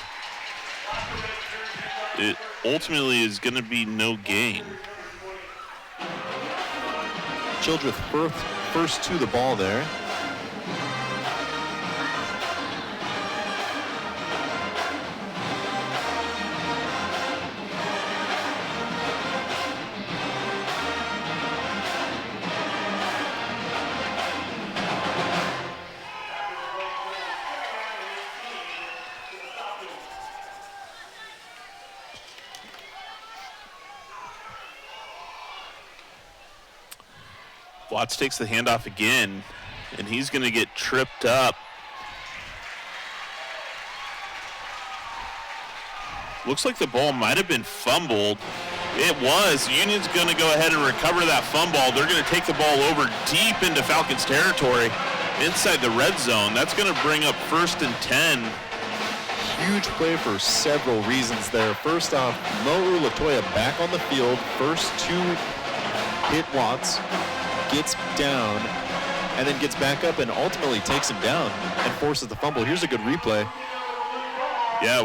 It ultimately is going to be no gain. Childreth first to the ball there. Watts takes the handoff again, and he's going to get tripped up. Looks like the ball might have been fumbled. It was. Union's going to go ahead and recover that fumble. They're going to take the ball over deep into Falcons territory inside the red zone. That's going to bring up 1st and 10. Huge play for several reasons there. First off, Mo Latoya back on the field. First to hit Watts. Gets down, and then gets back up and ultimately takes him down and forces the fumble. Here's a good replay. Yeah,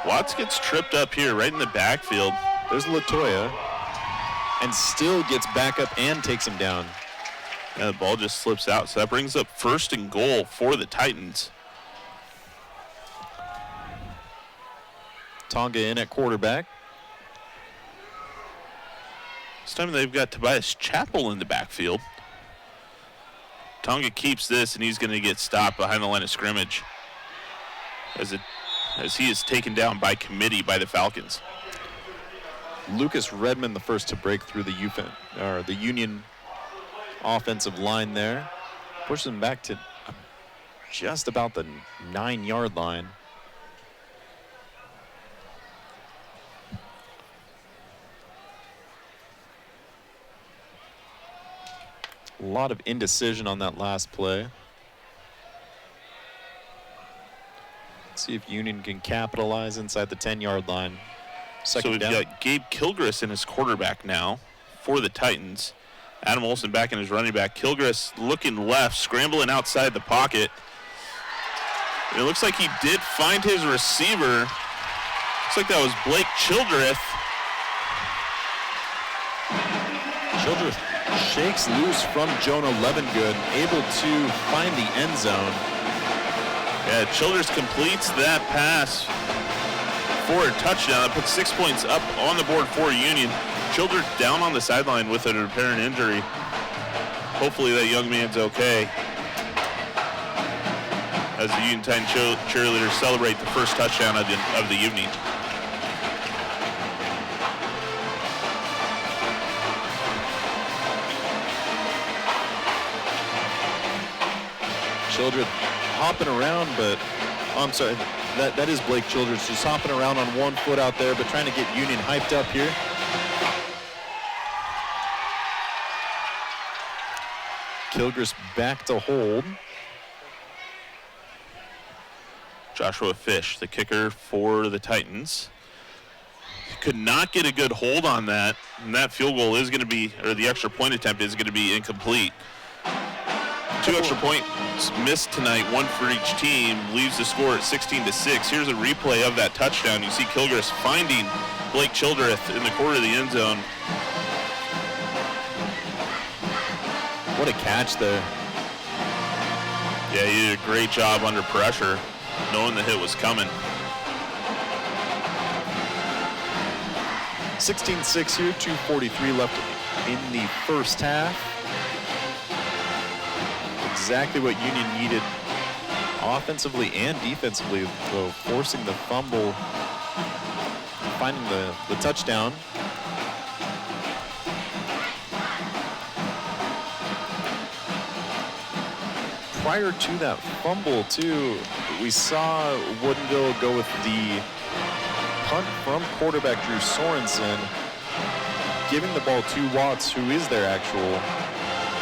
Watts gets tripped up here right in the backfield. There's Latoya, and still gets back up and takes him down. Yeah, the ball just slips out, so that brings up 1st and goal for the Titans. Tonga in at quarterback. This time they've got Tobias Chappell in the backfield. Tonga keeps this, and he's going to get stopped behind the line of scrimmage as he is taken down by committee by the Falcons. Lucas Redmond the first to break through the Union offensive line there. Pushes them back to just about the 9-yard line. A lot of indecision on that last play. Let's see if Union can capitalize inside the 10-yard line. So we've got Gabe Kilgris in his quarterback now for the Titans. Adam Olson back in his running back. Kilgris looking left, scrambling outside the pocket. And it looks like he did find his receiver. Looks like that was Blake Childreth. Childreth shakes loose from Jonah Levengood, able to find the end zone. Yeah, Childress completes that pass for a touchdown. That puts 6 points up on the board for Union. Childress down on the sideline with an apparent injury. Hopefully that young man's okay. As the Union Titan cheerleaders celebrate the first touchdown of the evening. Childreth hopping around, but I'm sorry, that is Blake Childreth just hopping around on one foot out there, but trying to get Union hyped up here. Kilgris back to hold. Joshua Fish, the kicker for the Titans. Could not get a good hold on that, and that field goal is going to be, or the extra point attempt is going to be incomplete. 2 extra points missed tonight, one for each team, leaves the score at 16-6. Here's a replay of that touchdown. You see Kilgris finding Blake Childreth in the corner of the end zone. What a catch there. Yeah, he did a great job under pressure, knowing the hit was coming. 16-6 here, 2:43 left in the first half. Exactly what Union needed offensively and defensively, though, forcing the fumble, finding the touchdown. Prior to that fumble, too, we saw Woodinville go with the punt from quarterback Drew Sorensen, giving the ball to Watts, who is their actual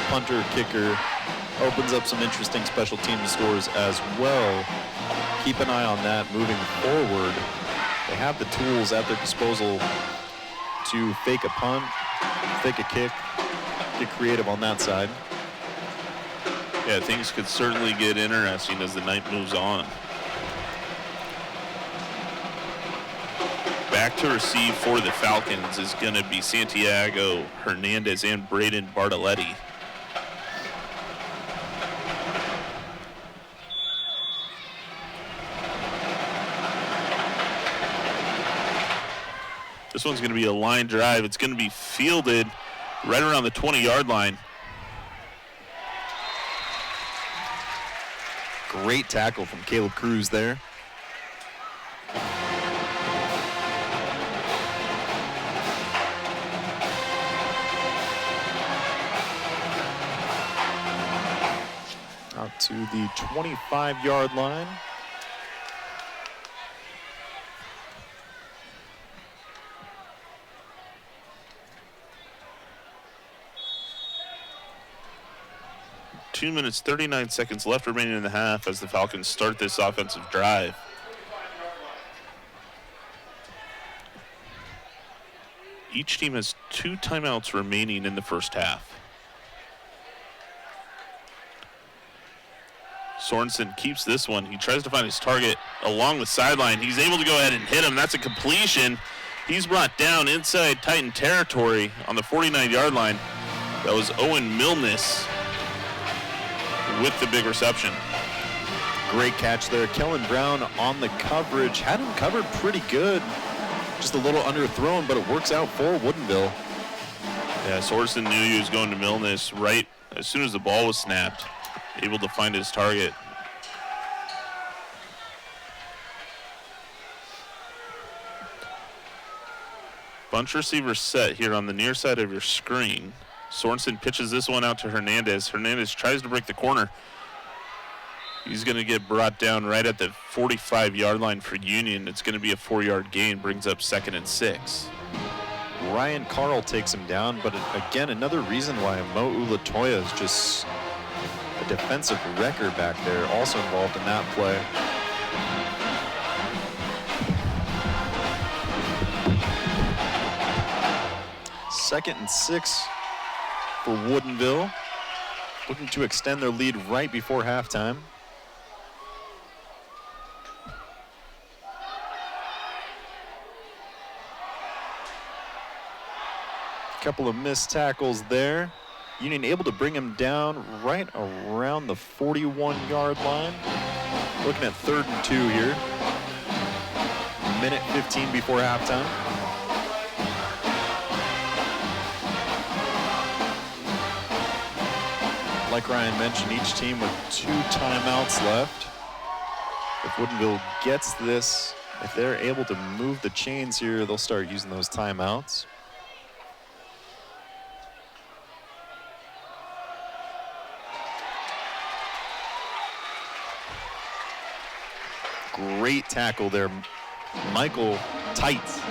punter, kicker, opens up some interesting special team scores as well. Keep an eye on that moving forward. They have the tools at their disposal to fake a punt, fake a kick, get creative on that side. Yeah, things could certainly get interesting as the night moves on. Back to receive for the Falcons is going to be Santiago Hernandez and Braden Bartoletti. This one's going to be a line drive. It's going to be fielded right around the 20-yard line. Great tackle from Caleb Cruz there. Out to the 25-yard line. Two minutes, 39 seconds left remaining in the half as the Falcons start this offensive drive. Each team has 2 timeouts remaining in the first half. Sorensen keeps this one. He tries to find his target along the sideline. He's able to go ahead and hit him. That's a completion. He's brought down inside Titan territory on the 49-yard line. That was Owen Milnes with the big reception. Great catch there. Kellen Brown on the coverage. Had him covered pretty good. Just a little underthrown, but it works out for Woodinville. Yeah, Sorensen knew he was going to Milnes right as soon as the ball was snapped. Able to find his target. Bunch receiver set here on the near side of your screen. Sorensen pitches this one out to Hernandez. Hernandez tries to break the corner. He's going to get brought down right at the 45-yard line for Union. It's going to be a 4-yard gain, brings up 2nd and 6. Ryan Carl takes him down, but again, another reason why Mo Ulatoya is just a defensive wrecker back there, also involved in that play. Second and 6 for Woodinville, looking to extend their lead right before halftime. Couple of missed tackles there. Union able to bring him down right around the 41-yard line. Looking at 3rd and 2 here. Minute 15 before halftime. Like Ryan mentioned, each team with 2 timeouts left. If Woodinville gets this, if they're able to move the chains here, they'll start using those timeouts. Great tackle there, Michael Tights.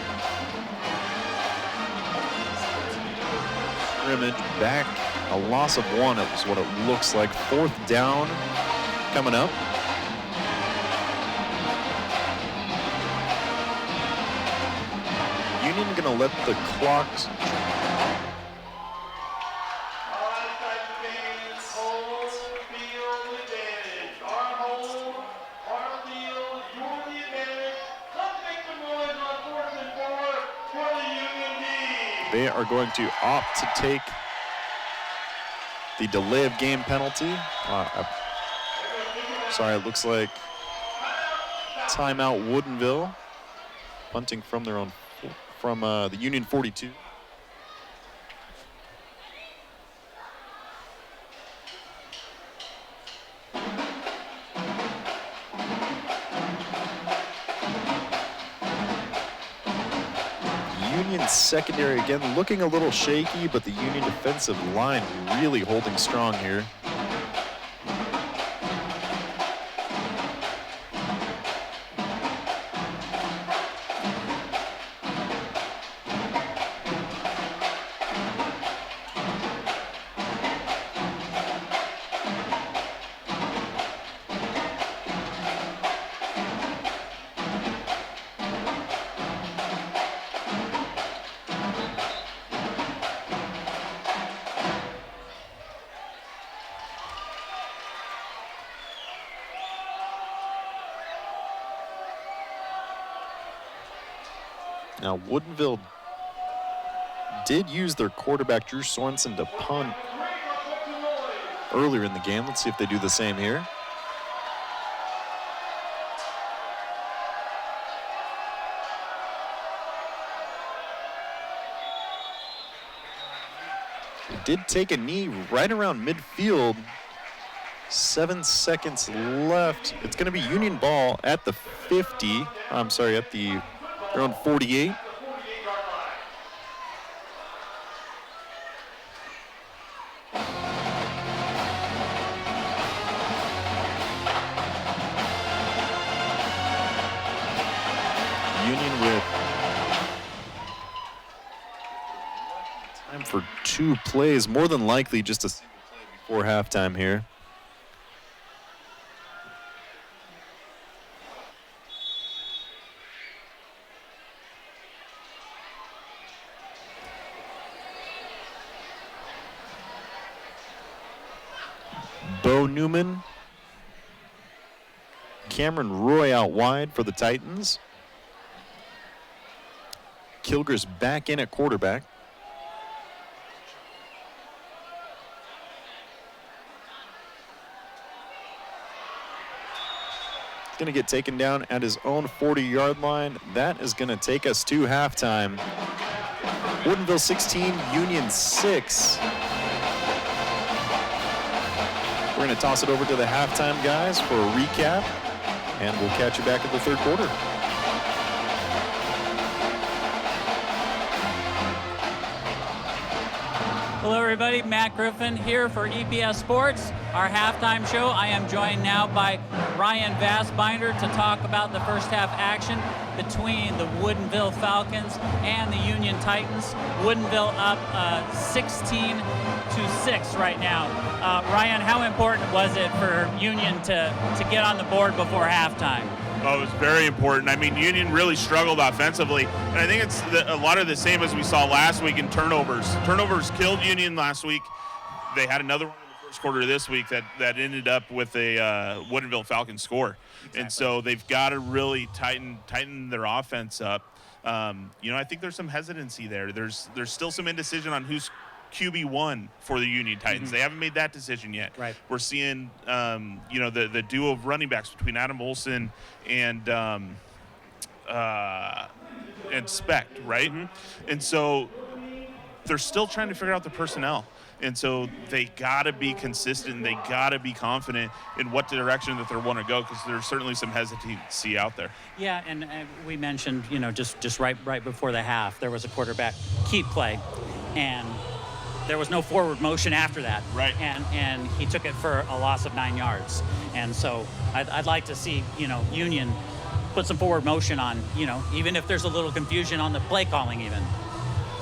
Scrimmage back, a loss of 1. It was what it looks like. 4th down coming up. Union gonna let the clock. They are going to opt to take the delay of game penalty. Sorry, it looks like timeout Woodinville, punting from their own, from the Union 42. Union secondary again looking a little shaky, but the Union defensive line really holding strong here. Now, Woodinville did use their quarterback, Drew Sorensen, to punt earlier in the game. Let's see if they do the same here. They did take a knee right around midfield. 7 seconds left. It's going to be Union ball at the 50. I'm sorry, at the around 48. Union with time for 2 plays, more than likely just a single play before halftime here. Bo Newman, Cameron Roy out wide for the Titans. Kilger's back in at quarterback. He's going to get taken down at his own 40-yard line. That is going to take us to halftime. Woodinville 16, Union 6. We're going to toss it over to the halftime guys for a recap, and we'll catch you back at the third quarter. Hello, everybody. Matt Griffin here for EPS Sports, our halftime show. I am joined now by Ryan Vassbinder to talk about the first half action between the Woodinville Falcons and the Union Titans. Woodinville up 16-6 right now. Ryan, how important was it for Union to get on the board before halftime? Oh, it was very important. I mean, Union really struggled offensively, and I think it's a lot of the same as we saw last week in turnovers. Turnovers killed Union last week. They had another one in the first quarter of this week that ended up with a Woodinville Falcons score. Exactly. And so they've got to really tighten their offense up. I think there's some hesitancy there. There's still some indecision on who's QB1 for the Union Titans. Mm-hmm. They haven't made that decision yet. Right. We're seeing, the duo of running backs between Adam Olson and Specht, right? Mm-hmm. And so they're still trying to figure out the personnel. And so they got to be consistent. And they got to be confident in what direction that they want to go, because there's certainly some hesitancy out there. Yeah, and we mentioned, just right before the half, there was a quarterback keep play, and there was no forward motion after that. Right. And he took it for a loss of 9 yards. And so I'd like to see, Union put some forward motion on, even if there's a little confusion on the play calling even.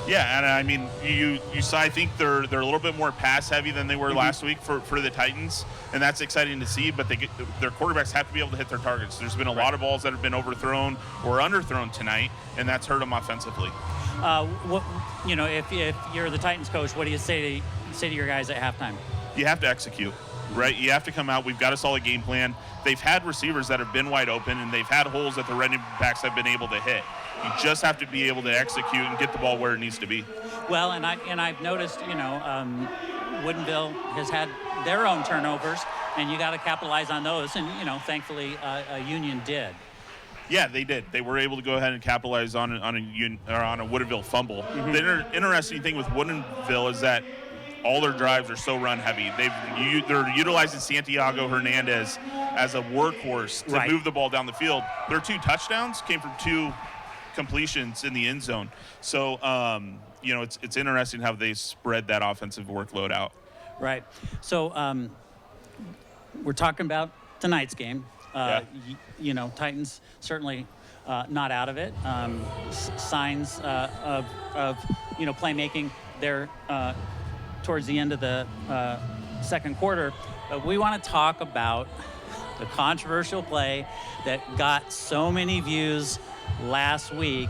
Yeah, and I mean, I think they're a little bit more pass heavy than they were last week for the Titans, and that's exciting to see. But their quarterbacks have to be able to hit their targets. There's been a lot of balls that have been overthrown or underthrown tonight, and that's hurt them offensively. If you're the Titans coach, what do you say to your guys at halftime? You have to execute, right? You have to come out. We've got a solid game plan. They've had receivers that have been wide open, and they've had holes that the running backs have been able to hit. You just have to be able to execute and get the ball where it needs to be. Well, and I've noticed, Woodinville has had their own turnovers, and you got to capitalize on those. And thankfully, Union did. Yeah, they did. They were able to go ahead and capitalize on a Woodinville fumble. Mm-hmm. The interesting thing with Woodinville is that all their drives are so run heavy. They're utilizing Santiago Hernandez as a workhorse to move the ball down the field. Their 2 touchdowns came from 2 completions in the end zone. So, it's interesting how they spread that offensive workload out. Right. So, we're talking about tonight's game. Titans certainly not out of it. Signs of playmaking there towards the end of the second quarter. But we want to talk about the controversial play that got so many views last week.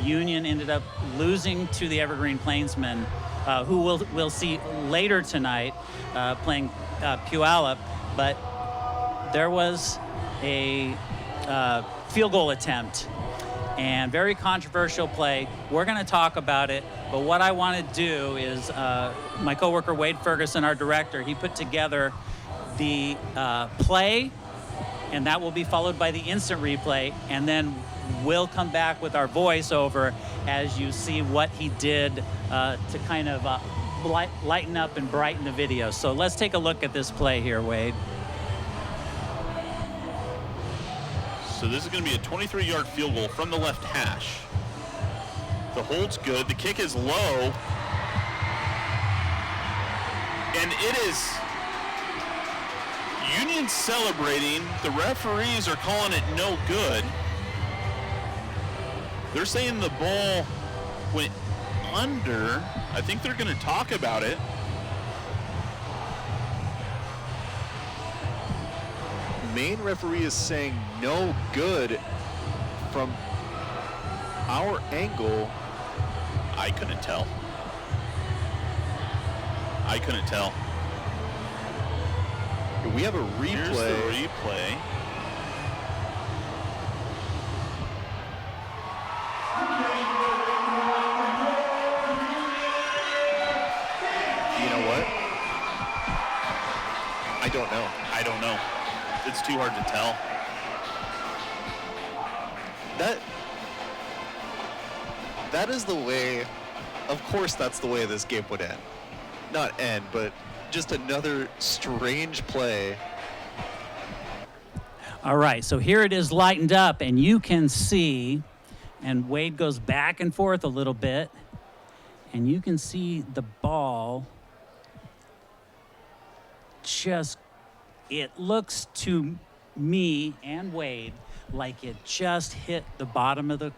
Union ended up losing to the Evergreen Plainsmen, who we'll see later tonight playing Puyallup. But there was a field goal attempt, and very controversial play. We're going to talk about it, but what I want to do is my coworker Wade Ferguson, our director, he put together the play, and that will be followed by the instant replay, and then we'll come back with our voiceover as you see what he did to kind of lighten up and brighten the video. So let's take a look at this play here, Wade. So this is going to be a 23-yard field goal from the left hash. The hold's good. The kick is low. And it is Union celebrating. The referees are calling it no good. They're saying the ball went under. I think they're going to talk about it. Main referee is saying no good. From our angle, I couldn't tell. we have a replay. Here's the replay. You know what? I don't know. It's too hard to tell. That is the way, of course that's the way this game would end. Not end, but just another strange play. All right, so here it is lightened up, and you can see, and Wade goes back and forth a little bit, and you can see the ball just, it looks to me and Wade like it just hit the bottom of the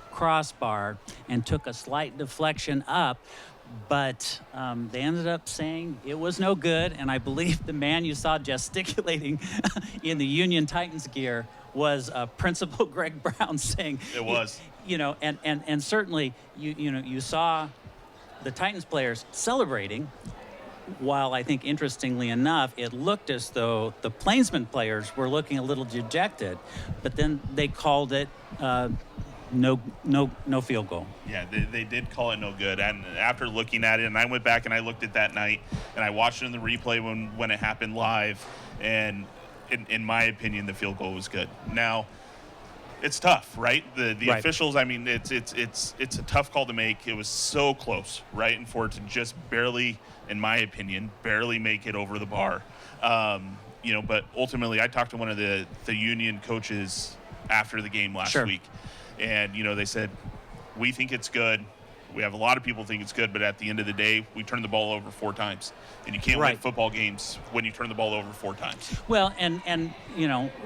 crossbar and took a slight deflection up, but they ended up saying it was no good, and I believe the man you saw gesticulating in the Union Titans gear was Principal Greg Brown saying It was. You know, and certainly you saw the Titans players celebrating, while I think interestingly enough it looked as though the Plainsman players were looking a little dejected, but then they called it no field goal. Yeah, they did call it no good. And after looking at it, and I went back and I looked at that night, and I watched it in the replay when it happened live, and in my opinion, the field goal was good. Now, it's tough, right? The Right. officials, I mean, it's a tough call to make. It was so close, right? And for it to just barely, in my opinion, barely make it over the bar. But ultimately, I talked to one of the Union coaches after the game last Sure. week. And, they said, we think it's good. We have a lot of people think it's good, but at the end of the day, we turned the ball over 4 times. And you can't win Right. football games when you turn the ball over 4 times. Well, and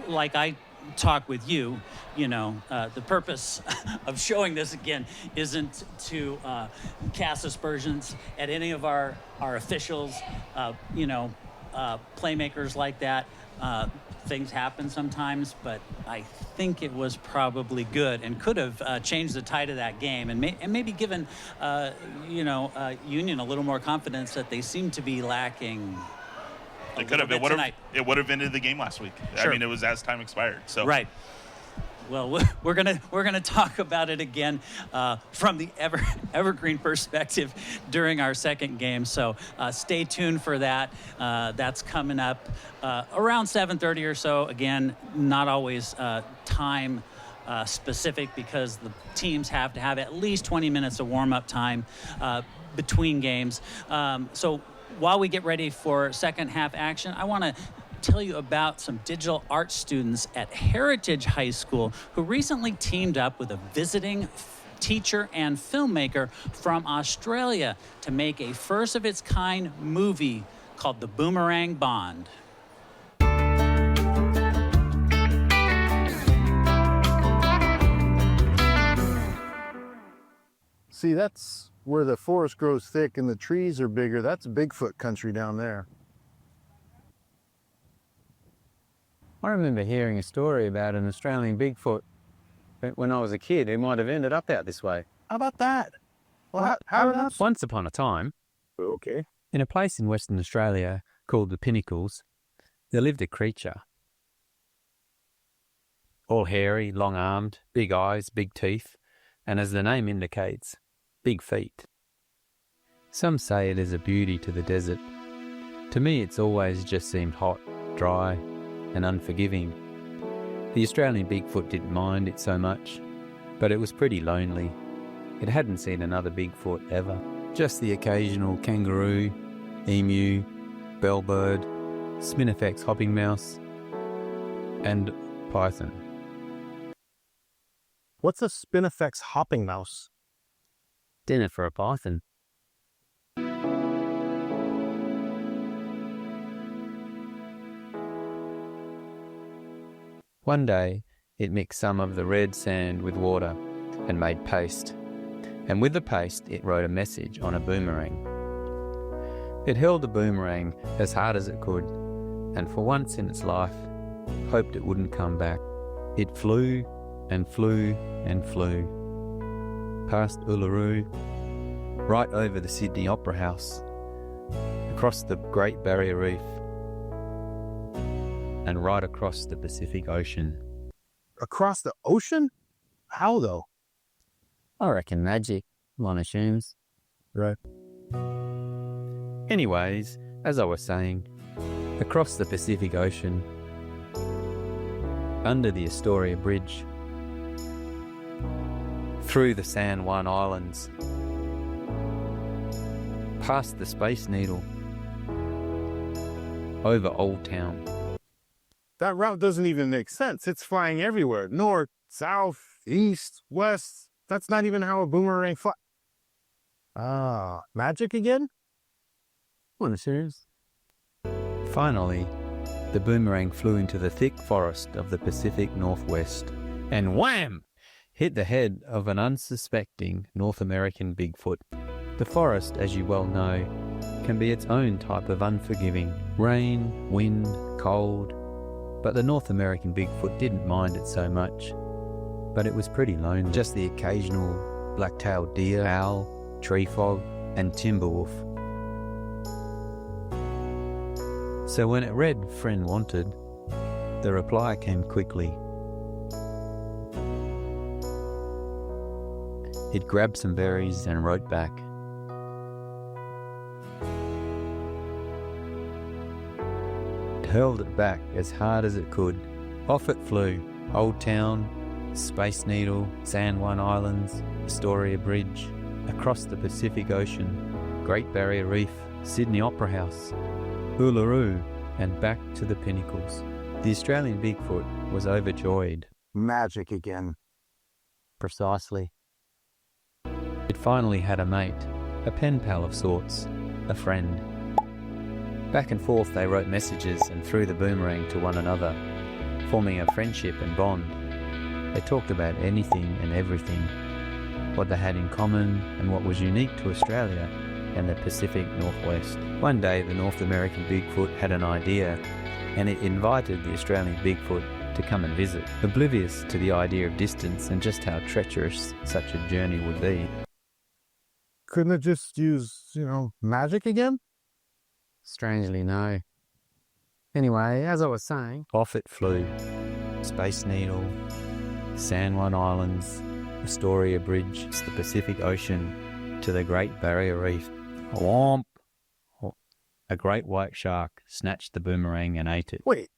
like I talk with you, the purpose of showing this again isn't to cast aspersions at any of our officials, playmakers like that. Things happen sometimes, but I think it was probably good and could have changed the tide of that game and maybe given, Union a little more confidence that they seem to be lacking. It could have. It would have ended the game last week. Sure. I mean, it was as time expired. So Right. Well, we're gonna talk about it again from the Evergreen perspective during our second game. So stay tuned for that. That's coming up around 7:30 or so. Again, not always time specific because the teams have to have at least 20 minutes of warm-up time between games. So while we get ready for second half action, I want to tell you about some digital art students at Heritage High School who recently teamed up with a visiting teacher and filmmaker from Australia to make a first-of-its-kind movie called The Boomerang Bond. See, that's where the forest grows thick and the trees are bigger. That's Bigfoot country down there. I remember hearing a story about an Australian Bigfoot when I was a kid who might have ended up out this way. How about that? Well, how that's... Once upon a time, Okay. in a place in Western Australia called the Pinnacles, there lived a creature. All hairy, long-armed, big eyes, big teeth, and as the name indicates, big feet. Some say it is a beauty to the desert. To me, it's always just seemed hot, dry, and unforgiving. The Australian Bigfoot didn't mind it so much, but it was pretty lonely. It hadn't seen another Bigfoot ever. Just the occasional kangaroo, emu, bellbird, Spinifex hopping mouse, and python. What's a Spinifex hopping mouse? Dinner for a python. One day, it mixed some of the red sand with water and made paste. And with the paste, it wrote a message on a boomerang. It held the boomerang as hard as it could, and for once in its life, hoped it wouldn't come back. It flew and flew and flew, past Uluru, right over the Sydney Opera House, across the Great Barrier Reef, and right across the Pacific Ocean. Across the ocean? How though? I reckon magic, one assumes. Right. Anyways, as I was saying, across the Pacific Ocean, under the Astoria Bridge, through the San Juan Islands, past the Space Needle, over Old Town. That route doesn't even make sense. It's flying everywhere. North, south, east, west. That's not even how a boomerang flies. Ah, magic again? What a serious. Finally, the boomerang flew into the thick forest of the Pacific Northwest and wham! Hit the head of an unsuspecting North American Bigfoot. The forest, as you well know, can be its own type of unforgiving. Rain, wind, cold. But the North American Bigfoot didn't mind it so much. But it was pretty lonely. Just the occasional black-tailed deer, owl, tree frog, and timber wolf. So when it read "Friend Wanted," the reply came quickly. It grabbed some berries and wrote back. It hurled it back as hard as it could. Off it flew. Old Town, Space Needle, San Juan Islands, Astoria Bridge, across the Pacific Ocean, Great Barrier Reef, Sydney Opera House, Uluru, and back to the pinnacles. The Australian Bigfoot was overjoyed. Magic again. Precisely. It finally had a mate, a pen pal of sorts, a friend. Back and forth they wrote messages and threw the boomerang to one another, forming a friendship and bond. They talked about anything and everything, what they had in common and what was unique to Australia and the Pacific Northwest. One day the North American Bigfoot had an idea, and it invited the Australian Bigfoot to come and visit, oblivious to the idea of distance and just how treacherous such a journey would be. Couldn't it just use, magic again? Strangely, no. Anyway, as I was saying, off it flew. Space Needle, San Juan Islands, Astoria Bridge, the Pacific Ocean, to the Great Barrier Reef. Whomp! A great white shark snatched the boomerang and ate it. Wait,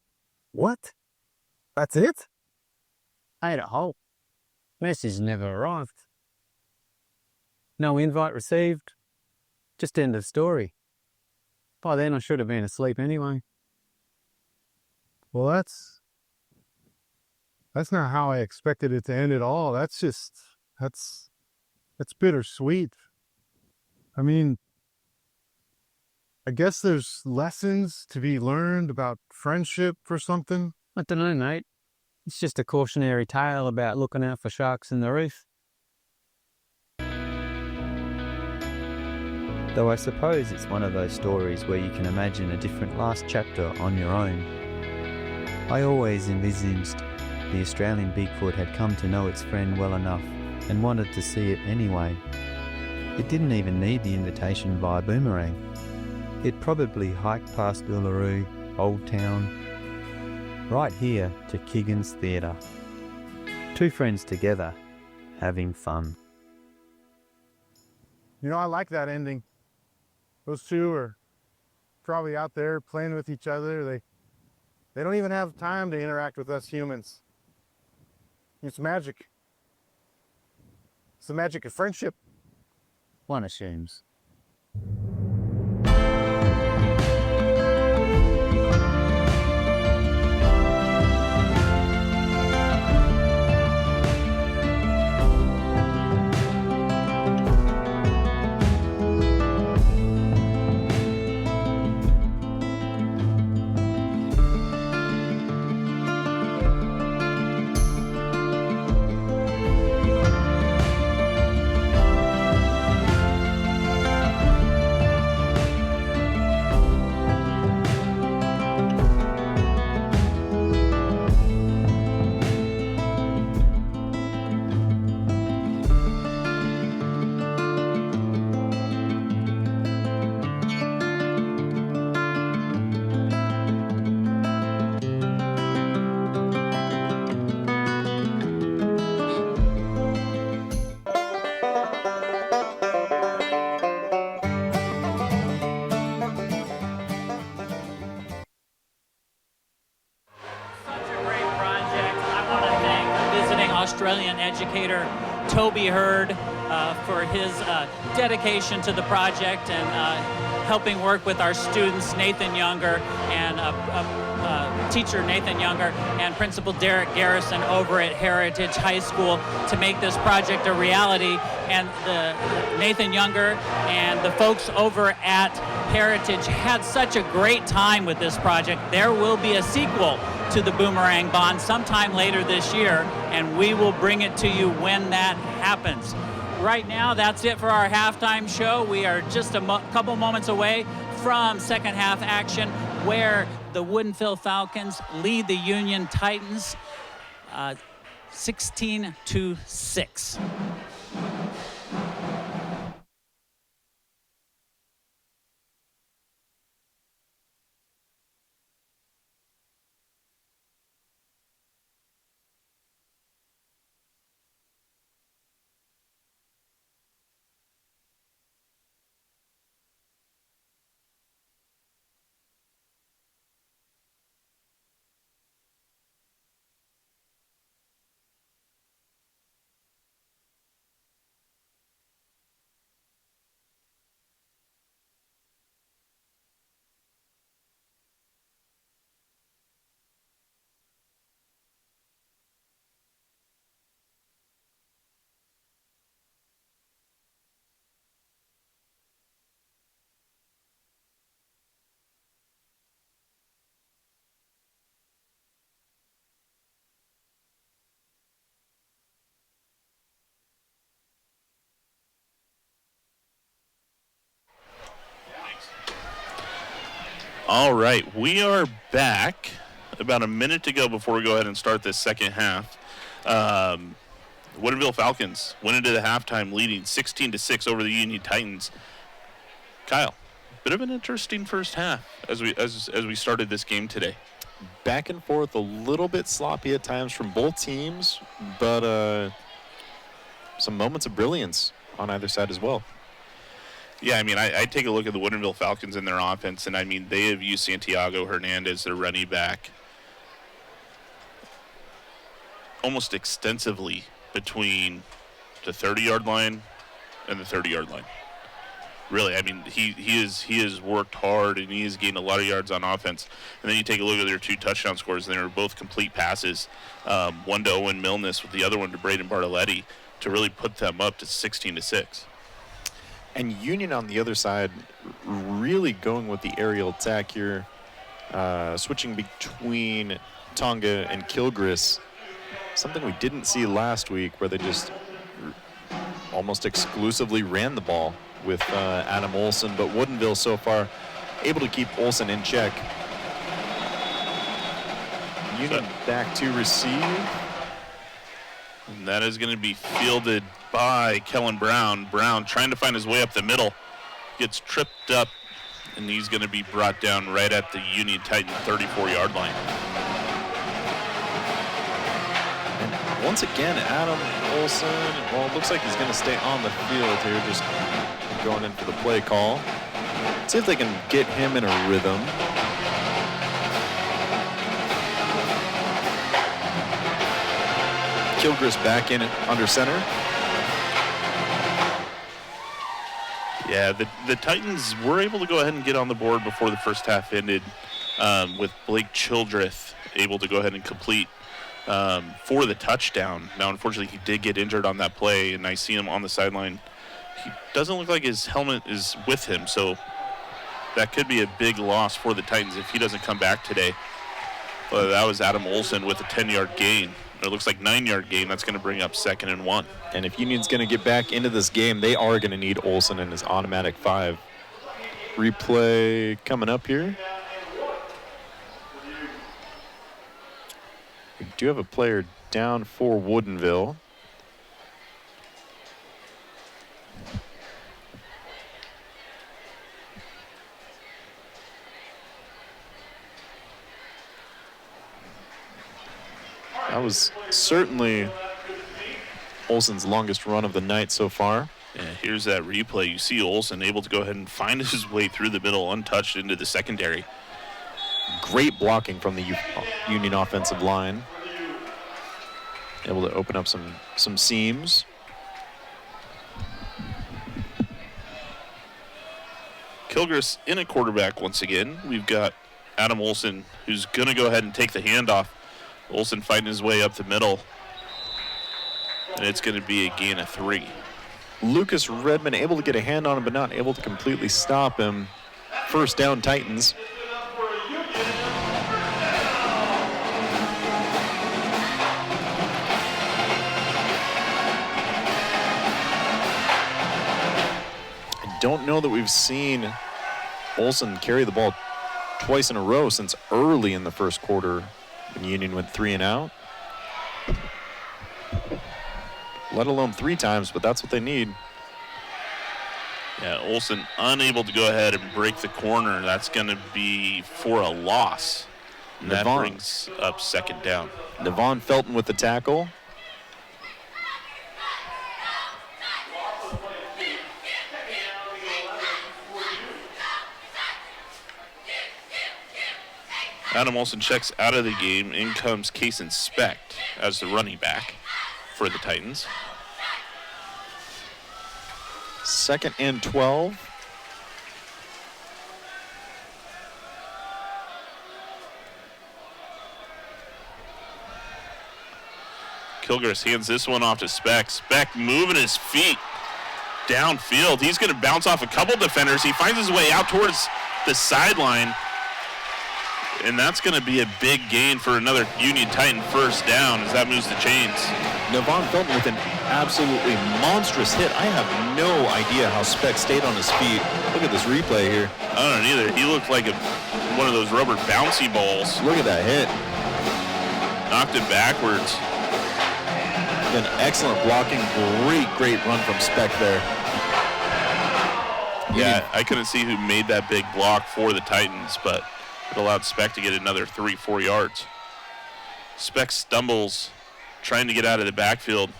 what? That's it? Ate it whole. Message never arrived. No invite received. Just end of story. By then I should have been asleep anyway. Well, that's not how I expected it to end at all. That's bittersweet. I mean, I guess there's lessons to be learned about friendship or something. I don't know, mate. It's just a cautionary tale about looking out for sharks in the reef. Though I suppose it's one of those stories where you can imagine a different last chapter on your own. I always envisaged the Australian Bigfoot had come to know its friend well enough and wanted to see it anyway. It didn't even need the invitation via boomerang. It probably hiked past Uluru, Old Town, right here to Keegan's Theatre. Two friends together, having fun. You know, I like that ending. Those two are probably out there playing with each other. They don't even have time to interact with us humans. It's magic. It's the magic of friendship. One assumes. Australian educator Toby Hurd for his dedication to the project and helping work with our students, Nathan Younger and teacher Nathan Younger and Principal Derek Garrison over at Heritage High School to make this project a reality. And Nathan Younger and the folks over at Heritage had such a great time with this project. There will be a sequel to the Boomerang Bond sometime later this year, and we will bring it to you when that happens. Right now, that's it for our halftime show. We are just a couple moments away from second half action, where the Woodinville Falcons lead the Union Titans 16-6. All right, we are back. About a minute to go before we go ahead and start this second half. Woodinville Falcons went into the halftime leading 16-6 over the Union Titans. Kyle, bit of an interesting first half as we started this game today. Back and forth, a little bit sloppy at times from both teams, but some moments of brilliance on either side as well. Yeah, I mean, I take a look at the Woodinville Falcons and their offense, and I mean, they have used Santiago Hernandez, their running back, almost extensively between the 30-yard line and the 30-yard line. Really, I mean, he has worked hard, and he has gained a lot of yards on offense. And then you take a look at their two touchdown scores, and they were both complete passes, one to Owen Milnes with the other one to Braden Bartoletti, to really put them up to 16-6. And Union on the other side really going with the aerial attack here, switching between Tonga and Kilgris, something we didn't see last week where they just almost exclusively ran the ball with Adam Olsen, but Woodinville so far able to keep Olsen in check. Union back to receive. And that is going to be fielded by Kellen Brown. Brown trying to find his way up the middle. Gets tripped up, and he's going to be brought down right at the Union Titan 34-yard line. And Once again, Adam Olson, well, it looks like he's going to stay on the field here, just going in for the play call. See if they can get him in a rhythm. Kilgrist back in under center. Yeah, the Titans were able to go ahead and get on the board before the first half ended, with Blake Childreth able to go ahead and complete for the touchdown. Now, unfortunately, he did get injured on that play, and I see him on the sideline. He doesn't look like his helmet is with him, so that could be a big loss for the Titans if he doesn't come back today. But that was Adam Olson with a 10-yard gain. It looks like 9-yard gain. That's going to bring up 2nd and 1. And if Union's going to get back into this game, they are going to need Olson in his automatic 5. Replay coming up here. We do have a player down for Woodinville. That was certainly Olson's longest run of the night so far. Yeah, here's that replay. You see Olson able to go ahead and find his way through the middle untouched into the secondary. Great blocking from the Union offensive line. Able to open up some seams. Kilgris in a quarterback once again. We've got Adam Olson, who's going to go ahead and take the handoff. Olson fighting his way up the middle. And it's going to be a gain of 3. Lucas Redmond able to get a hand on him, but not able to completely stop him. First down, Titans. I don't know that we've seen Olson carry the ball twice in a row since early in the first quarter when Union went 3 and out. Let alone 3 times, but that's what they need. Yeah, Olson unable to go ahead and break the corner. That's going to be for a loss. And that brings up 2nd down. Devon Felton with the tackle. Adam Olson checks out of the game. In comes Kason Specht as the running back for the Titans. 2nd and 12. Kilgris hands this one off to Specht. Specht moving his feet downfield. He's going to bounce off a couple defenders. He finds his way out towards the sideline. And that's going to be a big gain for another Union Titan first down as that moves the chains. Devon Felton with an absolutely monstrous hit. I have no idea how Specht stayed on his feet. Look at this replay here. I don't know either. He looked like one of those rubber bouncy balls. Look at that hit. Knocked it backwards. An excellent blocking. Great run from Specht there. Yeah, I couldn't see who made that big block for the Titans, but it allowed Specht to get another 3-4 yards. Specht stumbles, trying to get out of the backfield.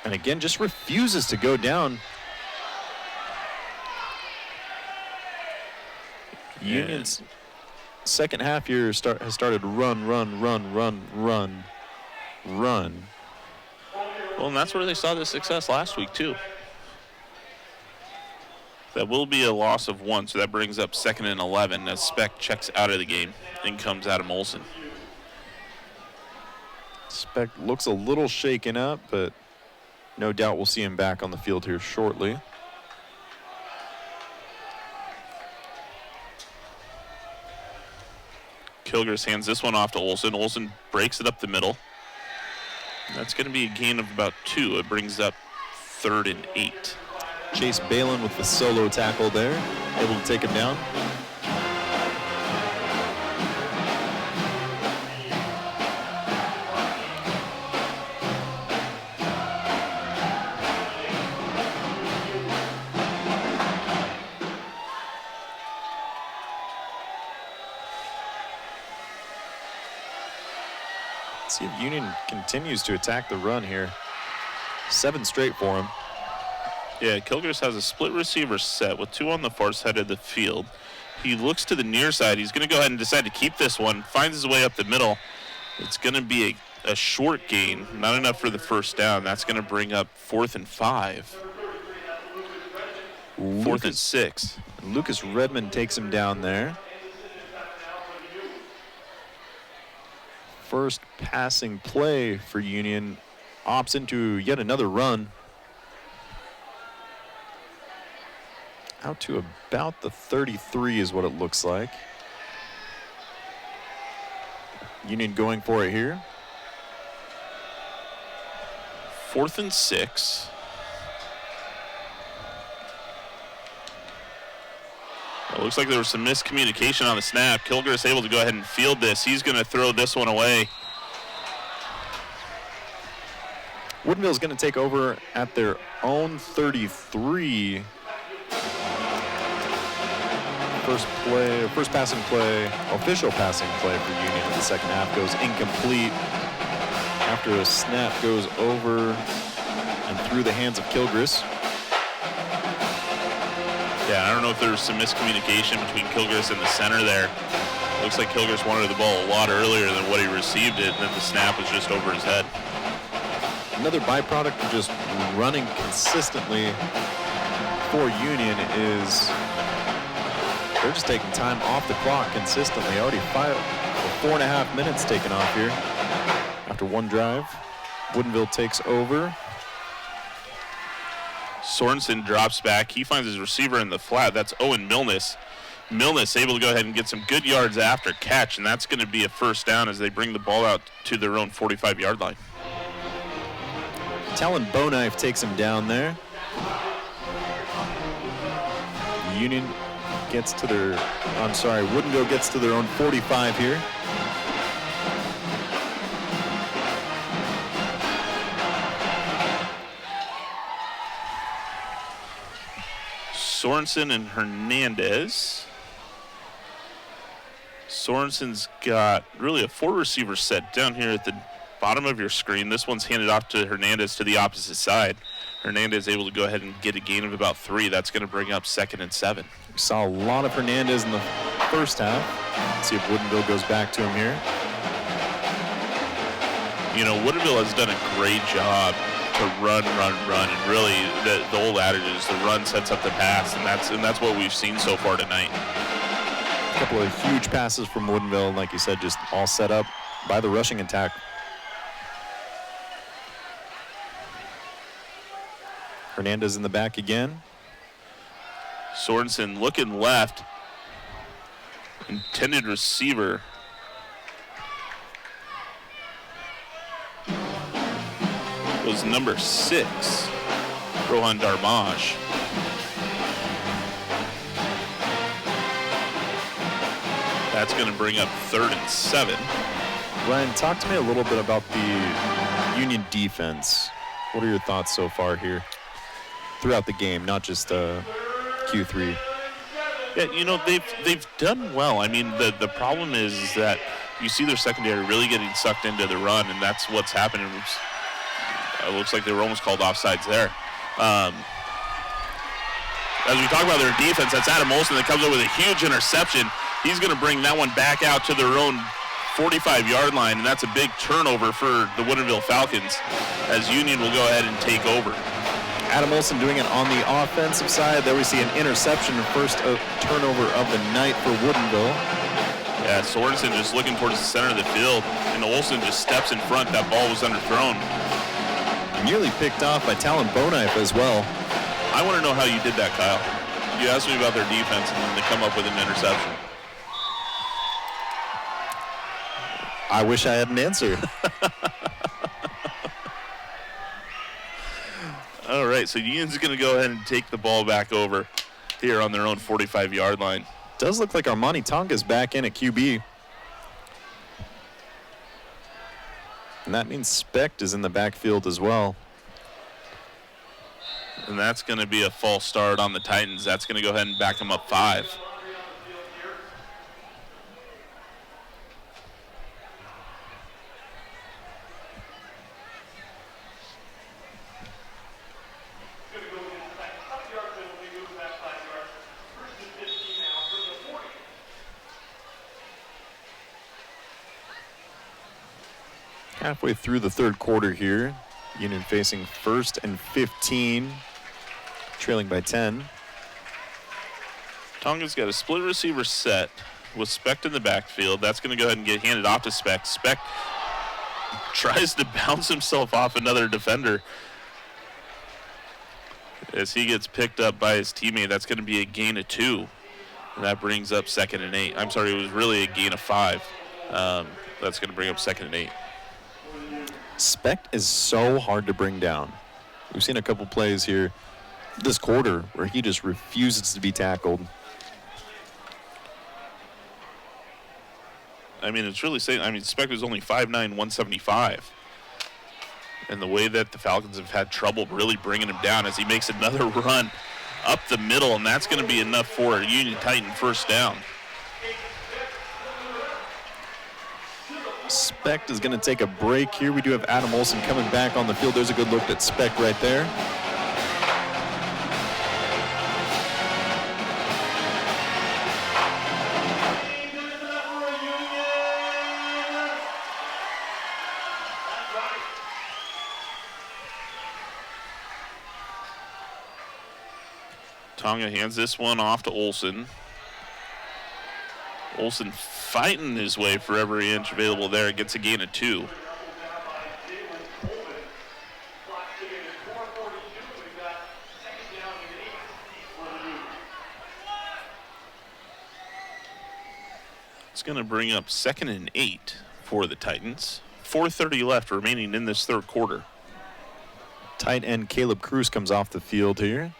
And again, just refuses to go down. Union's second half here has started run. Well, and that's where they saw the success last week, too. That will be a loss of 1, so that brings up 2nd and 11 as Specht checks out of the game. In comes Adam Olson. Specht looks a little shaken up, but no doubt we'll see him back on the field here shortly. Kilgris hands this one off to Olson. Olson breaks it up the middle. That's going to be a gain of about 2. It brings up 3rd and 8. Chase Balin with the solo tackle there, able to take him down. See if Union continues to attack the run here. 7 straight for him. Yeah, Kilgris has a split receiver set with 2 on the far side of the field. He looks to the near side. He's going to go ahead and decide to keep this one. Finds his way up the middle. It's going to be a short gain, not enough for the first down. That's going to bring up 4th and 5. 4th and 6. Lucas Redmond takes him down there. First passing play for Union opts into yet another run. Out to about the 33 is what it looks like. Union going for it here. 4th and 6. It looks like there was some miscommunication on the snap. Kilgris able to go ahead and field this. He's going to throw this one away. Woodinville is going to take over at their own 33. First passing play, official passing play for Union in the second half goes incomplete after a snap goes over and through the hands of Kilgris. Yeah, I don't know if there was some miscommunication between Kilgris and the center there. Looks like Kilgris wanted the ball a lot earlier than what he received it, and then the snap was just over his head. Another byproduct of just running consistently for Union is they're just taking time off the clock consistently. Already 4.5 minutes taken off here after one drive. Woodinville takes over. Sorensen drops back. He finds his receiver in the flat. That's Owen Milnes. Milnes able to go ahead and get some good yards after catch, and that's going to be a first down as they bring the ball out to their own 45-yard line. Talon Bowknife takes him down there. Woodinville gets to their own 45 here. Sorensen and Hernandez. Sorensen's got really a 4-receiver set down here at the bottom of your screen. This one's handed off to Hernandez to the opposite side. Hernandez able to go ahead and get a gain of about 3. That's going to bring up 2nd and 7. We saw a lot of Hernandez in the first half. Let's see if Woodinville goes back to him here. You know, Woodinville has done a great job to run, and really the old adage is the run sets up the pass, and that's what we've seen so far tonight. A couple of huge passes from Woodinville, like you said, just all set up by the rushing attack. Hernandez in the back again. Sorensen looking left. Intended receiver. Was number 6, Rohan Darmash. That's going to bring up 3rd and 7. Ryan, talk to me a little bit about the Union defense. What are your thoughts so far here throughout the game, not just Q3? Yeah, you know, they've done well. I mean, the problem is that you see their secondary really getting sucked into the run, and that's what's happening. It looks like they were almost called offsides there. As we talk about their defense, that's Adam Olsen that comes up with a huge interception. He's going to bring that one back out to their own 45-yard line, and that's a big turnover for the Woodinville Falcons as Union will go ahead and take over. Adam Olsen doing it on the offensive side. There we see an interception, first turnover of the night for Woodinville. Yeah, Sorensen just looking towards the center of the field, and Olsen just steps in front. That ball was underthrown. Nearly picked off by Talon Bowknife as well. I want to know how you did that, Kyle. You asked me about their defense, and then they come up with an interception. I wish I had an answer. All right, so Union's going to go ahead and take the ball back over here on their own 45-yard line. Does look like Armani Tonga's back in at QB. And that means Specht is in the backfield as well. And that's going to be a false start on the Titans. That's going to go ahead and back them up 5. Halfway through the third quarter here. Union facing 1st and 15, trailing by 10. Tonga's got a split receiver set with Specht in the backfield. That's going to go ahead and get handed off to Specht. Specht tries to bounce himself off another defender as he gets picked up by his teammate. That's going to be a gain of 2. And that brings up 2nd and 8. I'm sorry, it was really a gain of 5. That's going to bring up 2nd and 8. Specht is so hard to bring down. We've seen a couple plays here this quarter where he just refuses to be tackled. I mean, it's really saying, Specht was only 5'9", 175. And the way that the Falcons have had trouble really bringing him down as he makes another run up the middle, and that's going to be enough for a Union Titan first down. Specht is going to take a break here. We do have Adam Olson coming back on the field. There's a good look at Specht right there. Tonga hands this one off to Olson. Olson fighting his way for every inch available there. Gets a gain of 2. It's going to bring up 2nd and 8 for the Titans. 4:30 left remaining in this third quarter. Tight end Caleb Cruz comes off the field here.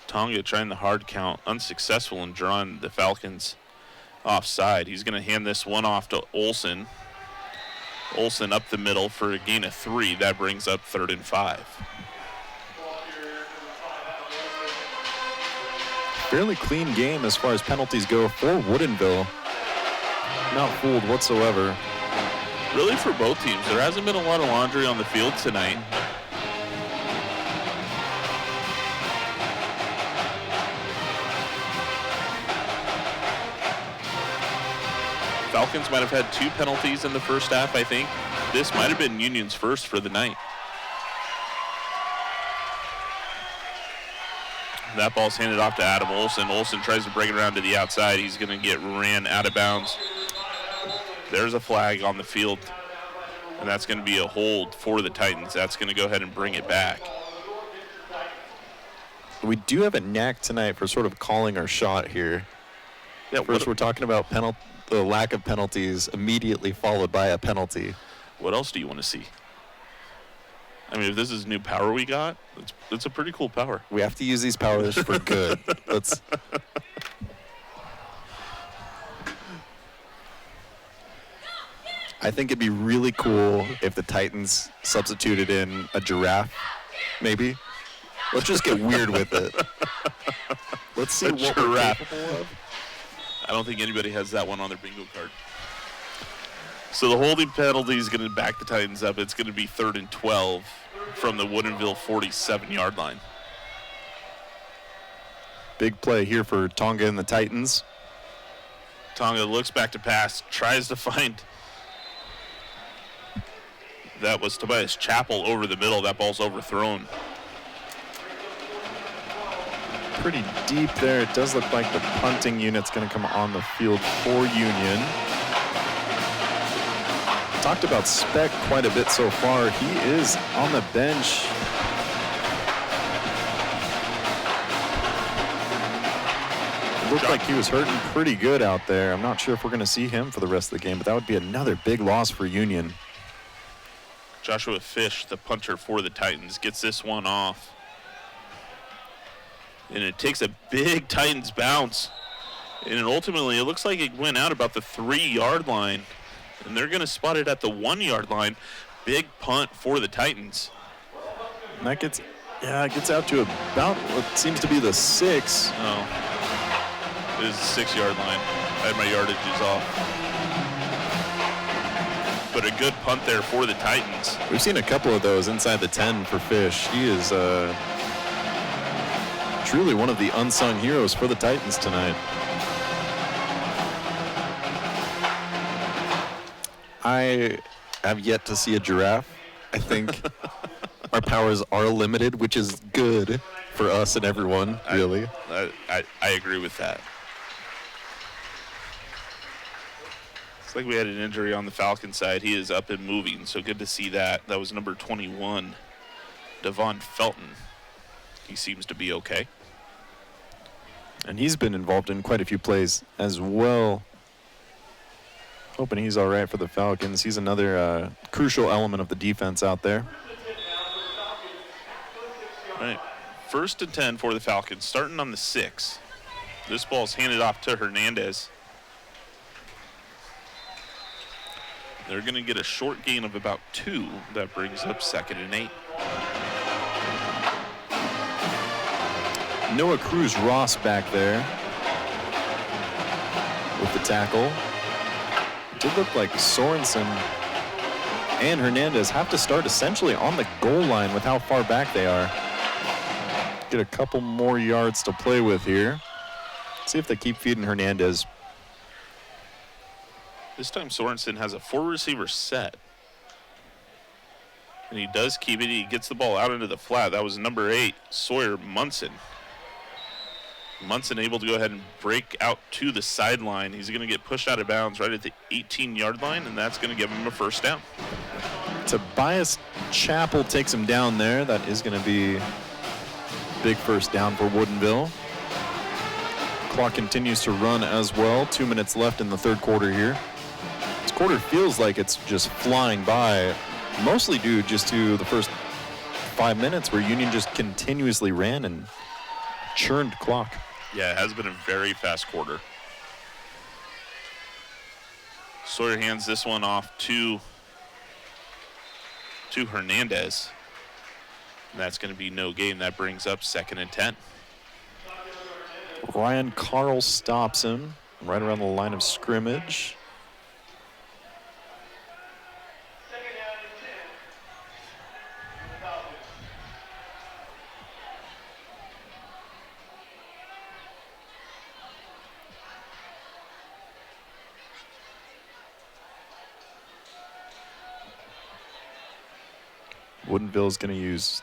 Tonga trying the hard count, unsuccessful in drawing the Falcons offside. He's going to hand this one off to Olson. Olson up the middle for a gain of 3. That brings up 3rd and 5. Fairly clean game as far as penalties go for Woodinville. Not fooled whatsoever. Really for both teams, there hasn't been a lot of laundry on the field tonight. Falcons might have had 2 penalties in the first half, I think. This might have been Union's first for the night. That ball's handed off to Adam Olson. Olson tries to break it around to the outside. He's going to get ran out of bounds. There's a flag on the field, and that's going to be a hold for the Titans. That's going to go ahead and bring it back. We do have a knack tonight for sort of calling our shot here. Yeah, First, we're talking about the lack of penalties immediately followed by a penalty. What else do you want to see? I mean, if this is new power we got, it's a pretty cool power. We have to use these powers for good. I think it'd be really cool if the Titans substituted in a giraffe, maybe. Let's just get weird with it. Let's see what we're capable of. I don't think anybody has that one on their bingo card. So the holding penalty is going to back the Titans up. It's going to be 3rd and 12 from the Woodinville 47-yard line. Big play here for Tonga and the Titans. Tonga looks back to pass, tries to find. That was Tobias Chappell over the middle. That ball's overthrown. Pretty deep there. It does look like the punting unit's going to come on the field for Union. Talked about Specht quite a bit so far. He is on the bench. It looked like he was hurting pretty good out there. I'm not sure if we're going to see him for the rest of the game, but that would be another big loss for Union. Joshua Fish, the punter for the Titans, gets this one off. And it takes a big Titans bounce. And ultimately, it looks like it went out about the 3-yard line. And they're going to spot it at the 1-yard line. Big punt for the Titans. And that gets out to about what seems to be the 6. Oh, it is the 6-yard line. I had my yardages off. But a good punt there for the Titans. We've seen a couple of those inside the 10 for Fish. He is truly one of the unsung heroes for the Titans tonight. I have yet to see a giraffe. I think our powers are limited, which is good for us and everyone, really. I agree with that. It's like we had an injury on the Falcon side. He is up and moving, so good to see that. That was number 21, Devon Felton. He seems to be okay. And he's been involved in quite a few plays as well. Hoping he's all right for the Falcons. He's another crucial element of the defense out there. All right, 1st and 10 for the Falcons, starting on the 6. This ball's handed off to Hernandez. They're going to get a short gain of about 2. That brings up 2nd and 8. Noah Cruz-Ross back there with the tackle. It did look like Sorensen and Hernandez have to start essentially on the goal line with how far back they are. Get a couple more yards to play with here. See if they keep feeding Hernandez. This time Sorensen has a 4-receiver set. And he does keep it. He gets the ball out into the flat. That was number 8, Sawyer Munson. Munson able to go ahead and break out to the sideline. He's going to get pushed out of bounds right at the 18-yard line, and that's going to give him a 1st down. Tobias Chappell takes him down there. That is going to be a big 1st down for Woodinville. Clock continues to run as well. 2 minutes left in the 3rd quarter here. This quarter feels like it's just flying by, mostly due just to the first 5 minutes where Union just continuously ran and churned clock. Yeah, it has been a very fast quarter. Sawyer hands this one off to Hernandez. And that's going to be no gain. That brings up 2nd and 10. Ryan Carl stops him right around the line of scrimmage. Woodinville's going to use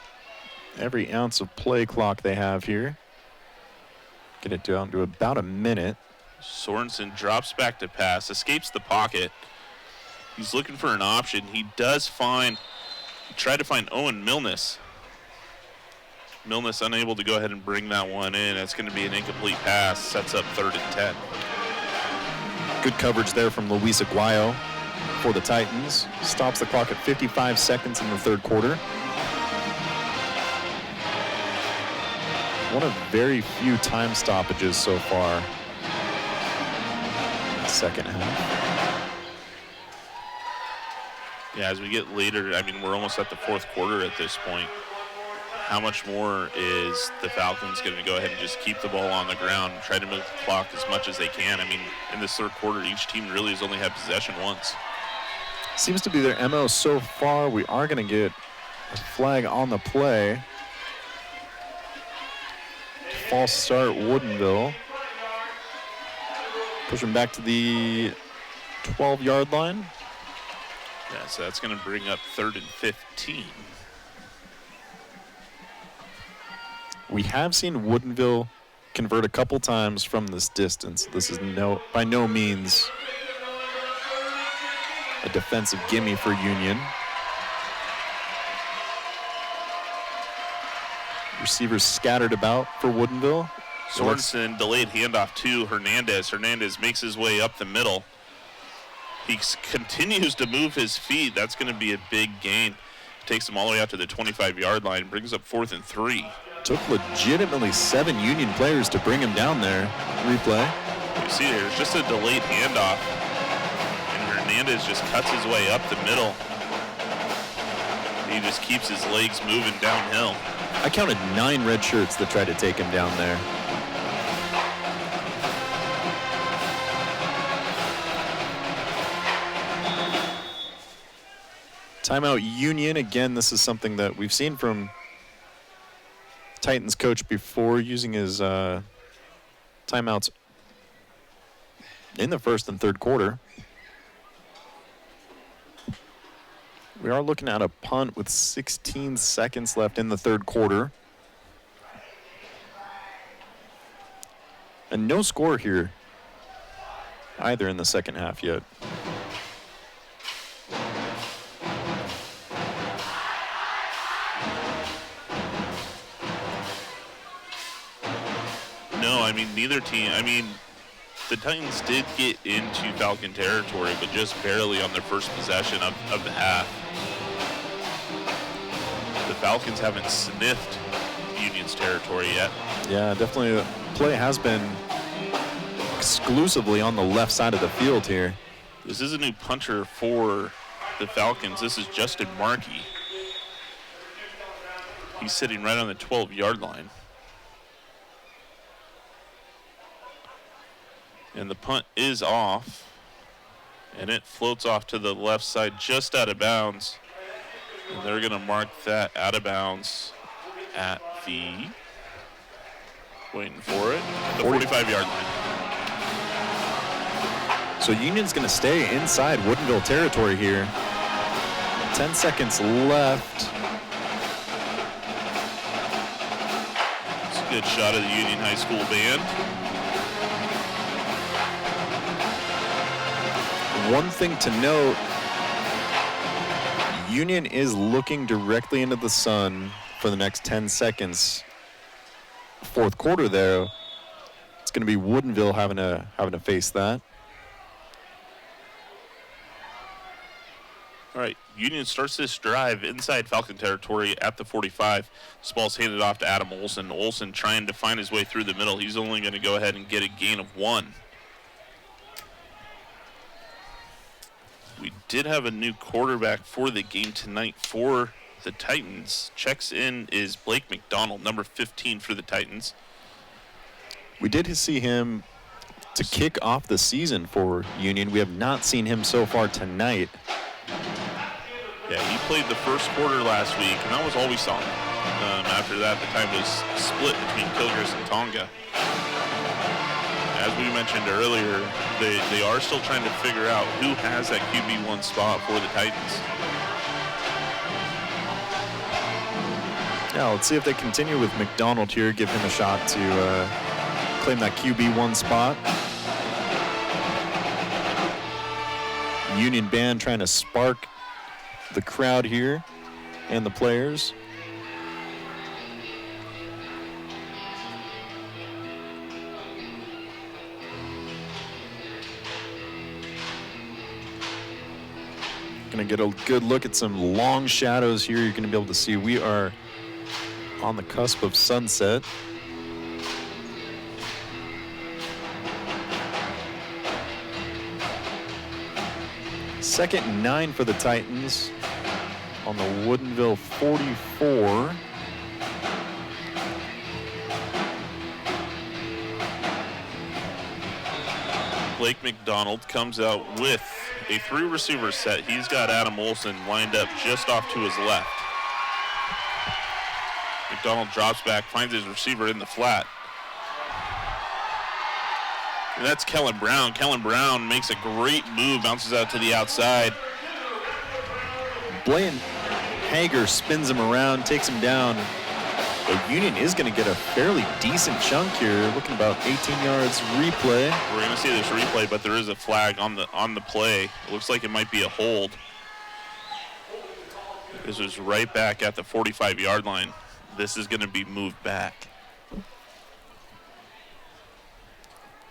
every ounce of play clock they have here. Get it down to about a minute. Sorensen drops back to pass, escapes the pocket. He's looking for an option. He tried to find Owen Milnes. Milnes unable to go ahead and bring that one in. It's going to be an incomplete pass. Sets up 3rd and 10. Good coverage there from Luis Aguayo for the Titans. Stops the clock at 55 seconds in the 3rd quarter. One of very few time stoppages so far. 2nd half. Yeah, as we get later, I mean, we're almost at the 4th quarter at this point. How much more is the Falcons going to go ahead and just keep the ball on the ground and try to move the clock as much as they can? I mean, in this 3rd quarter, each team really has only had possession once. Seems to be their MO so far. We are going to get a flag on the play. False start, Woodinville. Push him back to the 12-yard line. Yeah, so that's going to bring up 3rd and 15. We have seen Woodinville convert a couple times from this distance. This is by no means a defensive gimme for Union. Receivers scattered about for Woodinville. Sorensen delayed handoff to Hernandez. Hernandez makes his way up the middle. He continues to move his feet. That's going to be a big gain. Takes him all the way out to the 25-yard line. Brings up 4th and 3. Took legitimately 7 Union players to bring him down there. Replay. You see there's just a delayed handoff. And Hernandez just cuts his way up the middle. He just keeps his legs moving downhill. I counted 9 red shirts that tried to take him down there. Timeout Union. Again, this is something that we've seen from Titans coach before using his timeouts in the first and third quarter. We are looking at a punt with 16 seconds left in the third quarter. And no score here either in the second half yet. No, I mean, neither team. I mean, the Titans did get into Falcon territory, but just barely on their first possession of the half. The Falcons haven't sniffed Union's territory yet. Yeah, definitely the play has been exclusively on the left side of the field here. This is a new punter for the Falcons. This is Justin Markey. He's sitting right on the 12-yard line. And the punt is off. And it floats off to the left side just out of bounds. And they're going to mark that out of bounds at the, waiting for it, the 45-yard line. So Union's going to stay inside Woodinville territory here. 10 seconds left. It's a good shot of the Union High School band. One thing to note, Union is looking directly into the sun for the next 10 seconds. Fourth quarter there, it's going to be Woodinville having to face that. All right, Union starts this drive inside Falcon territory at the 45. This ball's handed off to Adam Olson. Olson trying to find his way through the middle. He's only going to go ahead and get a gain of 1. We did have a new quarterback for the game tonight for the Titans. Checks in is Blake McDonald, number 15 for the Titans. We did see him to kick off the season for Union. We have not seen him so far tonight. Yeah, he played the first quarter last week, and that was all we saw. After that, the time was split between Kilgris and Tonga. As we mentioned earlier, they are still trying to figure out who has that QB1 spot for the Titans. Yeah, let's see if they continue with McDonald here, give him a shot to claim that QB1 spot. Union band trying to spark the crowd here and the players. Gonna get a good look at some long shadows here. You're gonna be able to see we are on the cusp of sunset. Second and 9 for the Titans on the Woodinville 44. Blake McDonald comes out with a 3-receiver set. He's got Adam Olson lined up just off to his left. McDonald drops back, finds his receiver in the flat. And that's Kellen Brown. Kellen Brown makes a great move, bounces out to the outside. Blaine Hager spins him around, takes him down. But Union is going to get a fairly decent chunk here, looking about 18 yards replay. We're going to see this replay, but there is a flag on the play. It looks like it might be a hold. This is right back at the 45-yard line. This is going to be moved back.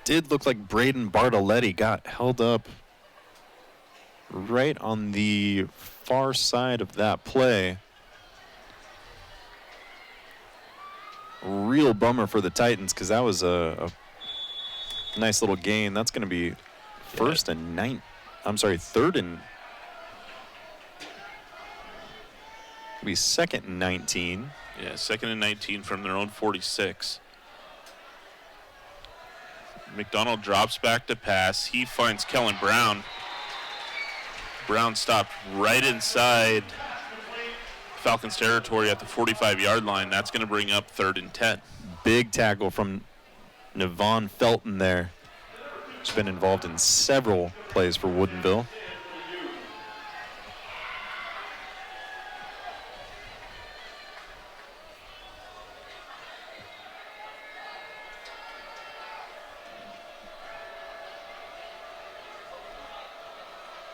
Did look like Braden Bartoletti got held up right on the far side of that play. Real bummer for the Titans because that was a nice little gain. That's going to be third and be second and 19. Yeah, second and 19 from their own 46. McDonald drops back to pass. He finds Kellen Brown. Brown stopped right inside Falcons territory at the 45-yard line. That's going to bring up 3rd and 10. Big tackle from Navon Felton there. He's been involved in several plays for Woodinville.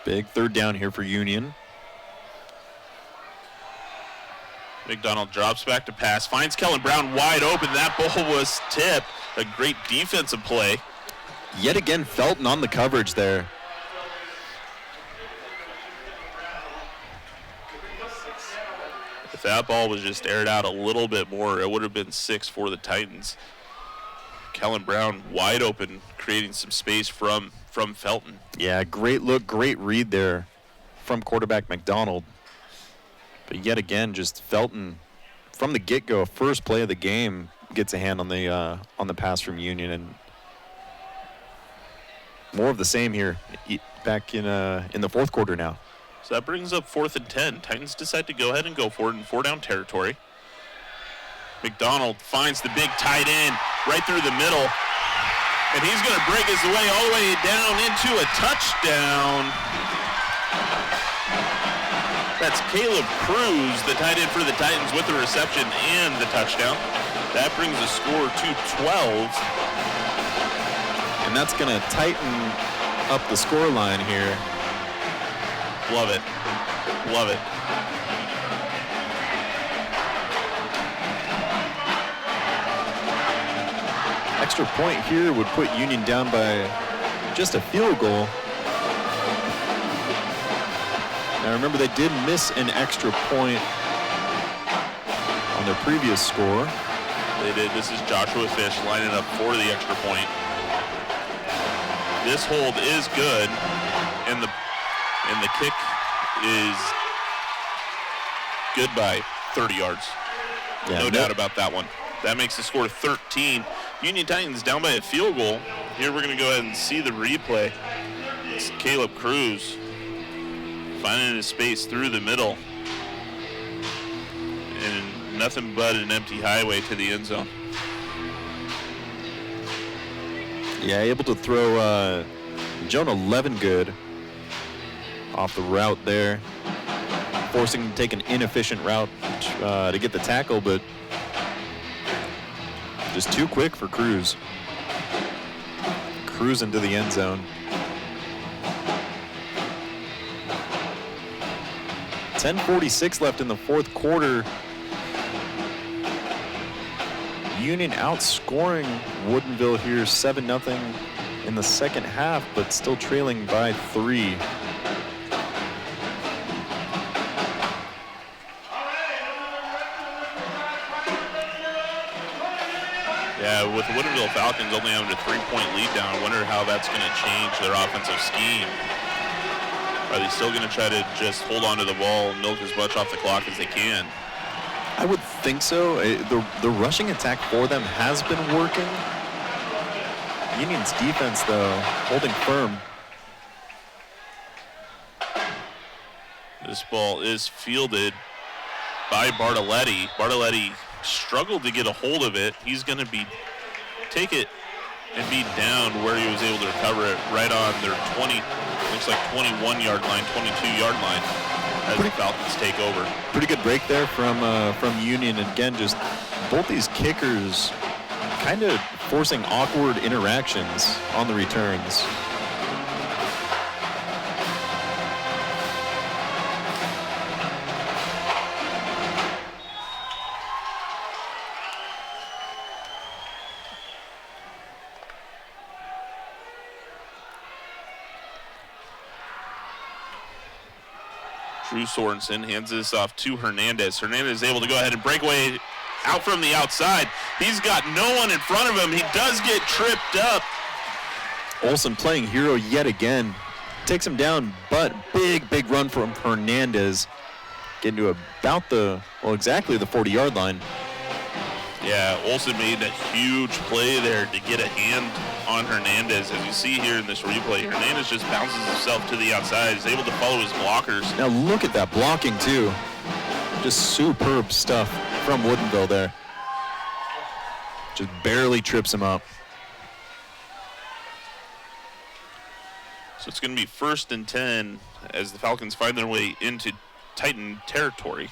Big 3rd down here for Union. McDonald drops back to pass, finds Kellen Brown wide open. That ball was tipped. A great defensive play. Yet again, Felton on the coverage there. If that ball was just aired out a little bit more, it would have been 6 for the Titans. Kellen Brown wide open, creating some space from Felton. Yeah, great look, great read there from quarterback McDonald. But yet again, just Felton from the get-go, first play of the game, gets a hand on the pass from Union, and more of the same here back in the 4th quarter now. So that brings up 4th and 10. Titans decide to go ahead and go for it in 4-down territory. McDonald finds the big tight end right through the middle, and he's going to break his way all the way down into a touchdown. That's Caleb Cruz, the tight end for the Titans, with the reception and the touchdown. That brings the score to 12. And that's going to tighten up the score line here. Love it. Love it. Extra point here would put Union down by just a field goal. Now remember, they did miss an extra point on their previous score. They did. This is Joshua Fish lining up for the extra point. This hold is good, and the kick is good by 30 yards. Yeah, no doubt about that one. That makes the score 13. Union Titans down by a field goal. Here we're going to go ahead and see the replay. It's Caleb Cruz finding his space through the middle. And nothing but an empty highway to the end zone. Yeah, able to throw Jonah Levengood off the route there. Forcing him to take an inefficient route to get the tackle, but just too quick for Cruz. Cruz into the end zone. 10:46 left in the 4th quarter. Union outscoring Woodinville here 7-0 in the 2nd half, but still trailing by 3. Yeah, with the Woodinville Falcons only having a 3-point lead down, I wonder how that's going to change their offensive scheme. Are they still going to try to just hold on to the ball and milk as much off the clock as they can? I would think so. The rushing attack for them has been working. Union's defense, though, holding firm. This ball is fielded by Bartoletti. Bartoletti struggled to get a hold of it. He's going to take it and be down where he was able to recover it right on their 21-yard line, 22-yard line as the Falcons take over. Pretty good break there from Union. And again, just both these kickers kind of forcing awkward interactions on the returns. Drew Sorensen hands this off to Hernandez. Hernandez is able to go ahead and break away out from the outside. He's got no one in front of him. He does get tripped up. Olsen playing hero yet again. Takes him down, but big run from Hernandez. Getting to about exactly the 40-yard line. Yeah, Olsen made a huge play there to get a hand on Hernandez. As you see here in this replay, Hernandez just bounces himself to the outside. He's able to follow his blockers. Now look at that blocking, too. Just superb stuff from Woodinville there. Just barely trips him up. So it's going to be 1st and 10 as the Falcons find their way into Titan territory.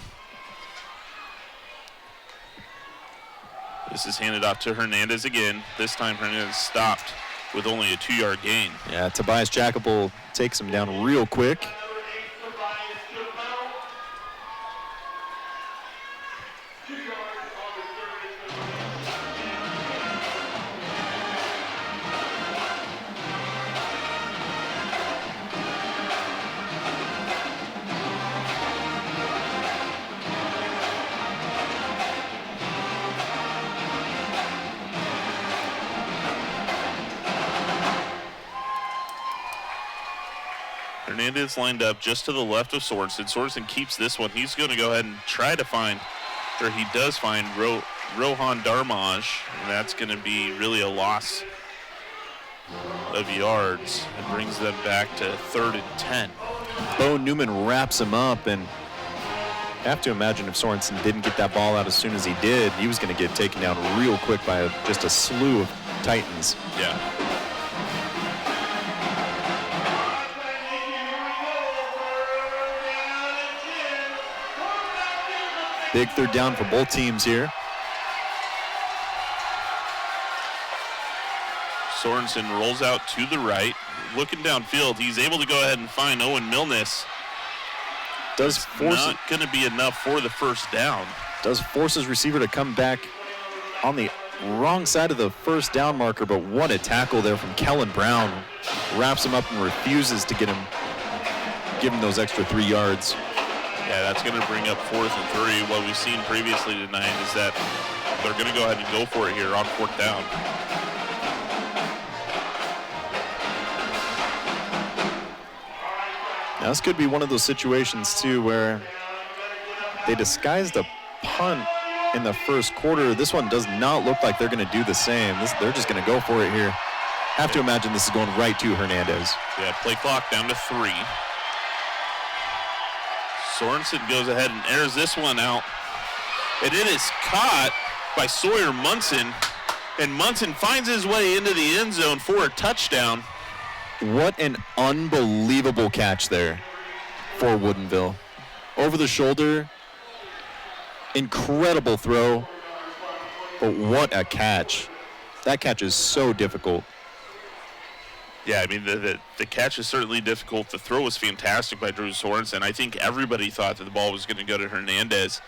This is handed off to Hernandez again. This time Hernandez stopped with only a 2-yard gain. Yeah, Tobias Jacobel takes him down real quick. Hernandez lined up just to the left of Sorensen. Sorensen keeps this one. He's going to go ahead and try to find, or he does find, Rohan Darmaj, and that's going to be really a loss of yards. It brings them back to 3rd and 10. Bo Newman wraps him up, and I have to imagine if Sorensen didn't get that ball out as soon as he did, he was going to get taken down real quick by just a slew of Titans. Yeah. Big 3rd down for both teams here. Sorensen rolls out to the right. Looking downfield, he's able to go ahead and find Owen Milnes. Does force not going to be enough for the 1st down. Does force his receiver to come back on the wrong side of the 1st down marker, but what a tackle there from Kellen Brown. Wraps him up and refuses to give him those extra 3 yards. Yeah, that's going to bring up 4th and 3. What we've seen previously tonight is that they're going to go ahead and go for it here on 4th down. Now, this could be one of those situations, too, where they disguised a punt in the 1st quarter. This one does not look like they're going to do the same. They're just going to go for it here. Have to imagine this is going right to Hernandez. Yeah, play clock down to 3. Sorensen goes ahead and airs this one out. And it is caught by Sawyer Munson. And Munson finds his way into the end zone for a touchdown. What an unbelievable catch there for Woodinville. Over the shoulder. Incredible throw. But what a catch. That catch is so difficult. Yeah, I mean, the catch is certainly difficult. The throw was fantastic by Drew Sorensen. I think everybody thought that the ball was going to go to Hernandez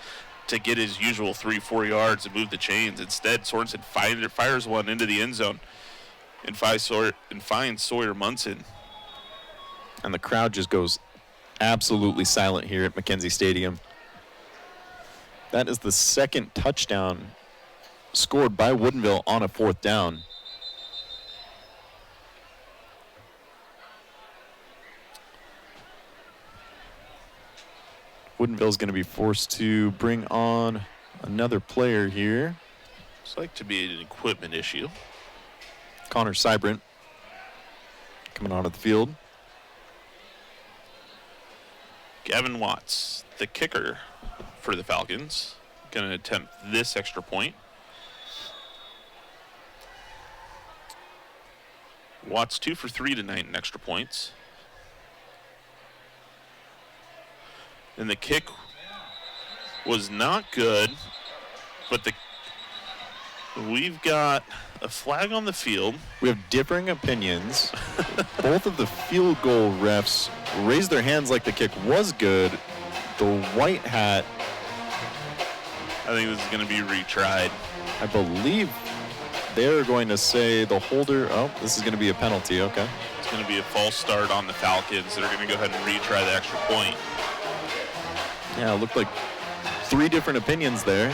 to get his usual 3-4 yards and move the chains. Instead, Sorensen fires one into the end zone and finds Sawyer Munson. And the crowd just goes absolutely silent here at McKenzie Stadium. That is the 2nd touchdown scored by Woodinville on a 4th down. Woodinville's going to be forced to bring on another player here. Looks like to be an equipment issue. Connor Seibert coming onto the field. Gavin Watts, the kicker for the Falcons, going to attempt this extra point. Watts 2 for 3 tonight in extra points. And the kick was not good, but we've got a flag on the field. We have differing opinions. Both of the field goal refs raised their hands like the kick was good. The white hat, I think this is going to be retried. I believe they're going to say the holder, this is going to be a penalty, okay. It's going to be a false start on the Falcons. They're going to go ahead and retry the extra point. Yeah, it looked like 3 different opinions there.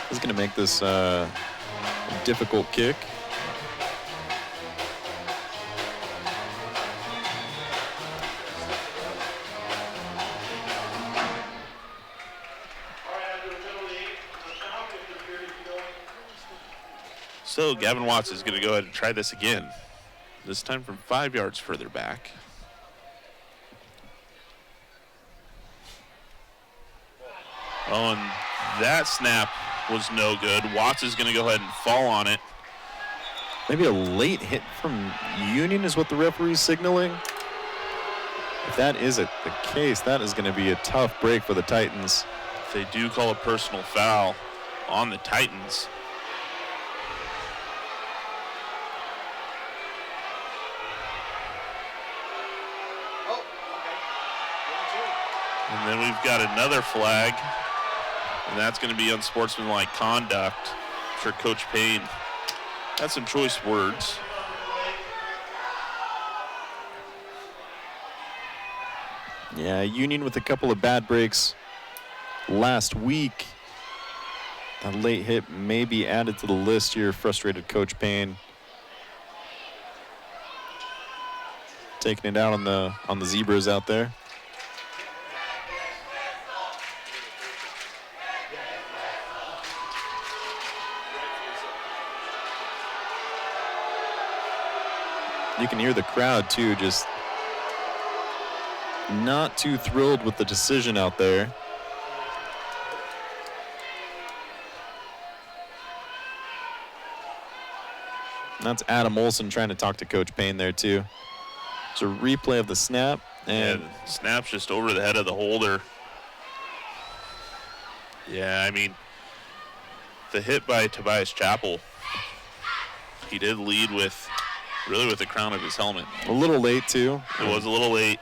This is going to make this a difficult kick. So Gavin Watts is going to go ahead and try this again. This time from 5 yards further back. Oh, and that snap was no good. Watts is going to go ahead and fall on it. Maybe a late hit from Union is what the referee's signaling. If that is the case, that is going to be a tough break for the Titans. If they do call a personal foul on the Titans. And then we've got another flag, and that's going to be unsportsmanlike conduct for Coach Payne. That's some choice words. Yeah, Union with a couple of bad breaks last week. A late hit may be added to the list here. Frustrated Coach Payne. Taking it out on the Zebras out there. You can hear the crowd too, just not too thrilled with the decision out there. That's Adam Olson trying to talk to Coach Payne there too. It's a replay of the snap, and snap's just over the head of the holder. Yeah, I mean, the hit by Tobias Chappell, he did lead with the crown of his helmet. A little late too. It was a little late.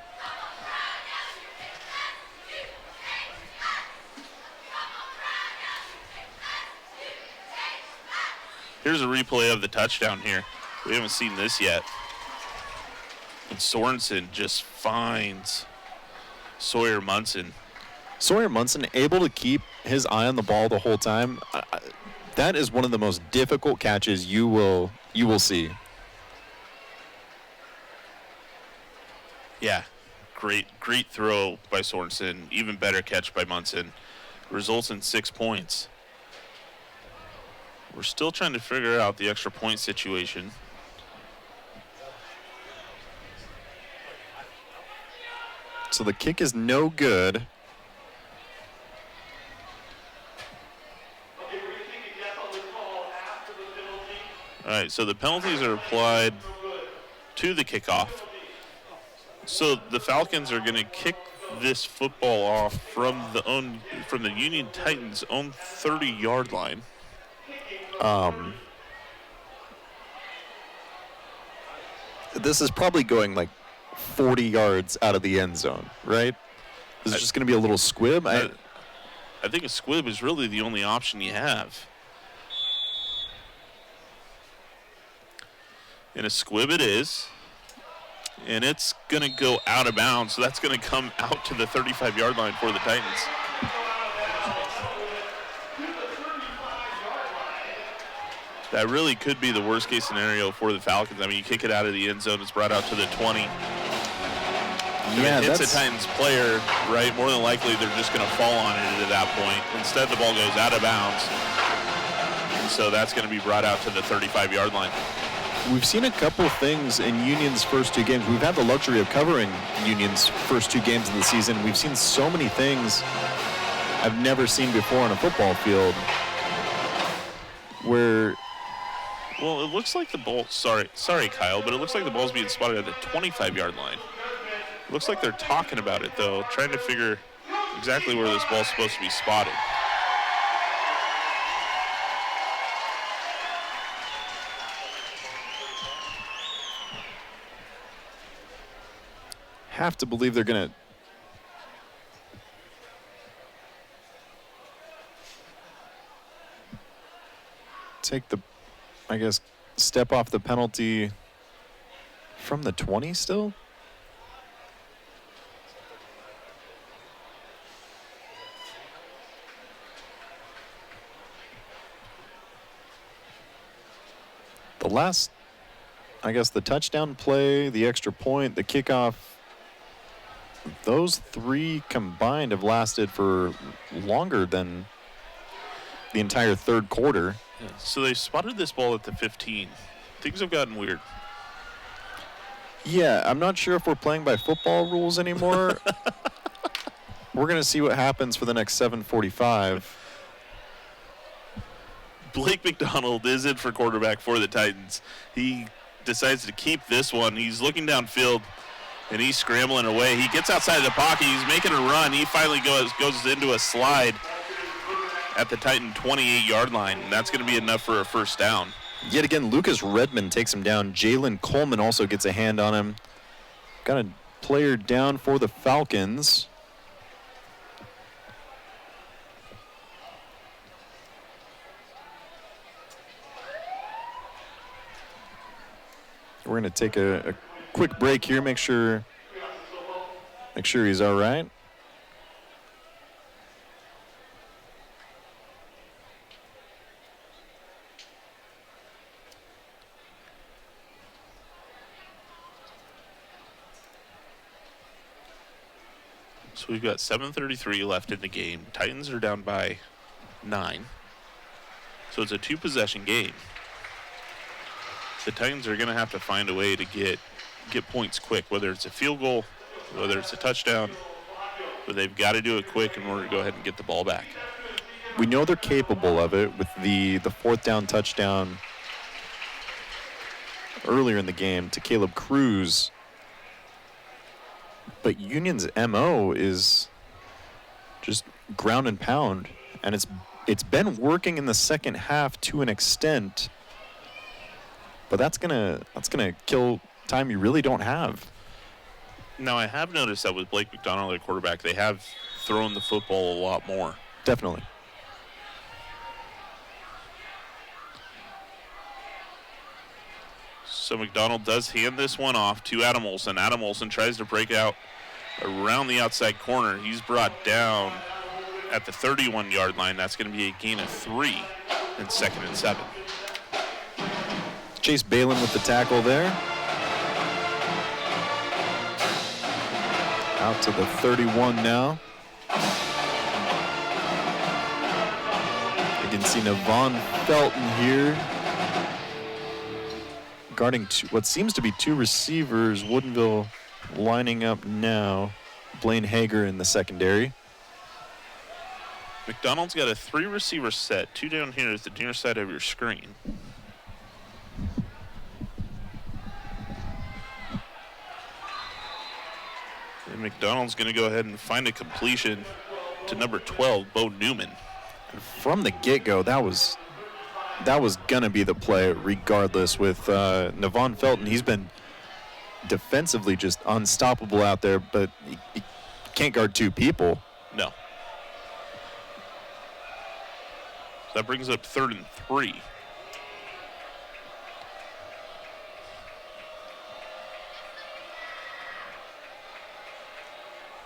Here's a replay of the touchdown here. We haven't seen this yet. And Sorensen just finds Sawyer Munson. Sawyer Munson able to keep his eye on the ball the whole time. That is one of the most difficult catches you will see. Yeah, great throw by Sorensen. Even better catch by Munson. Results in 6 points. We're still trying to figure out the extra point situation. So the kick is no good. All right, so the penalties are applied to the kickoff. So the Falcons are going to kick this football off from the Union Titans' own 30-yard line. This is probably going like 40 yards out of the end zone, right? Is it just going to be a little squib? I think a squib is really the only option you have. And a squib it is. And it's going to go out of bounds, so that's going to come out to the 35-yard line for the Titans. That really could be the worst-case scenario for the Falcons. I mean, you kick it out of the end zone, it's brought out to the 20. Yeah, if it hits a Titans player, right, more than likely they're just going to fall on it at that point. Instead, the ball goes out of bounds. And so that's going to be brought out to the 35-yard line. We've seen a couple of things in Union's first two games. We've had the luxury of covering Union's first two games of the season. We've seen so many things I've never seen before on a football field where... Well, it looks like the ball, sorry, Kyle, but it looks like the ball's being spotted at the 25-yard line. It looks like they're talking about it, though, trying to figure exactly where this ball's supposed to be spotted. Have to believe they're going to take the, I guess, step off the penalty from the 20 still? The last, I guess, the touchdown play, the extra point, the kickoff, those three combined have lasted for longer than the entire third quarter. Yeah. So they spotted this ball at the 15. Things have gotten weird. Yeah, I'm not sure if we're playing by football rules anymore. we're going to see what happens for the next 7:45. Blake McDonald is in for quarterback for the Titans. He decides to keep this one. He's looking downfield, and he's scrambling away. He gets outside of the pocket. He's making a run. He finally goes into a slide at the Titan 28-yard line, and that's going to be enough for a first down. Yet again, Lucas Redmond takes him down. Jalen Coleman also gets a hand on him. Got a player down for the Falcons. We're going to take a quick break here, make sure he's all right. So we've got 7:33 left in the game. Titans are down by 9. So it's a 2-possession game. The Titans are going to have to find a way to get points quick, whether it's a field goal, whether it's a touchdown, but they've got to do it quick in order to go ahead and get the ball back. We know they're capable of it with the fourth down touchdown earlier in the game to Caleb Cruz. But Union's MO is just ground and pound, and it's been working in the second half to an extent. But that's gonna kill time you really don't have. Now, I have noticed that with Blake McDonald at quarterback, they have thrown the football a lot more. Definitely. So McDonald does hand this one off to Adam Olsen. Adam Olsen tries to break out around the outside corner. He's brought down at the 31-yard line. That's going to be a gain of 3 and 2nd and 7. Chase Balin with the tackle there. Out to the 31 now. You can see Navon Felton here guarding what seems to be 2 receivers. Woodinville lining up now. Blaine Hager in the secondary. McDonald's got a 3-receiver set. 2 down here at the near side of your screen. And McDonald's going to go ahead and find a completion to number 12, Bo Newman. From the get-go, that was going to be the play regardless with Navon Felton. He's been defensively just unstoppable out there, but he can't guard 2 people. No. So that brings up 3rd and 3.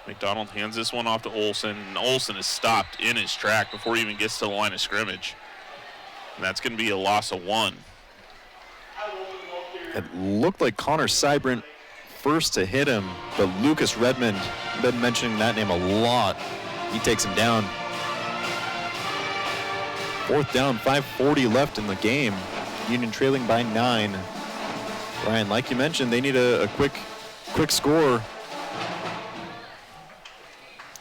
McDonald hands this one off to Olsen, and Olsen is stopped in his track before he even gets to the line of scrimmage. And that's going to be a loss of 1. It looked like Connor Seibert first to hit him, but Lucas Redmond, I've been mentioning that name a lot. He takes him down. 4th down, 5:40 left in the game. Union trailing by 9. Brian, like you mentioned, they need a quick score.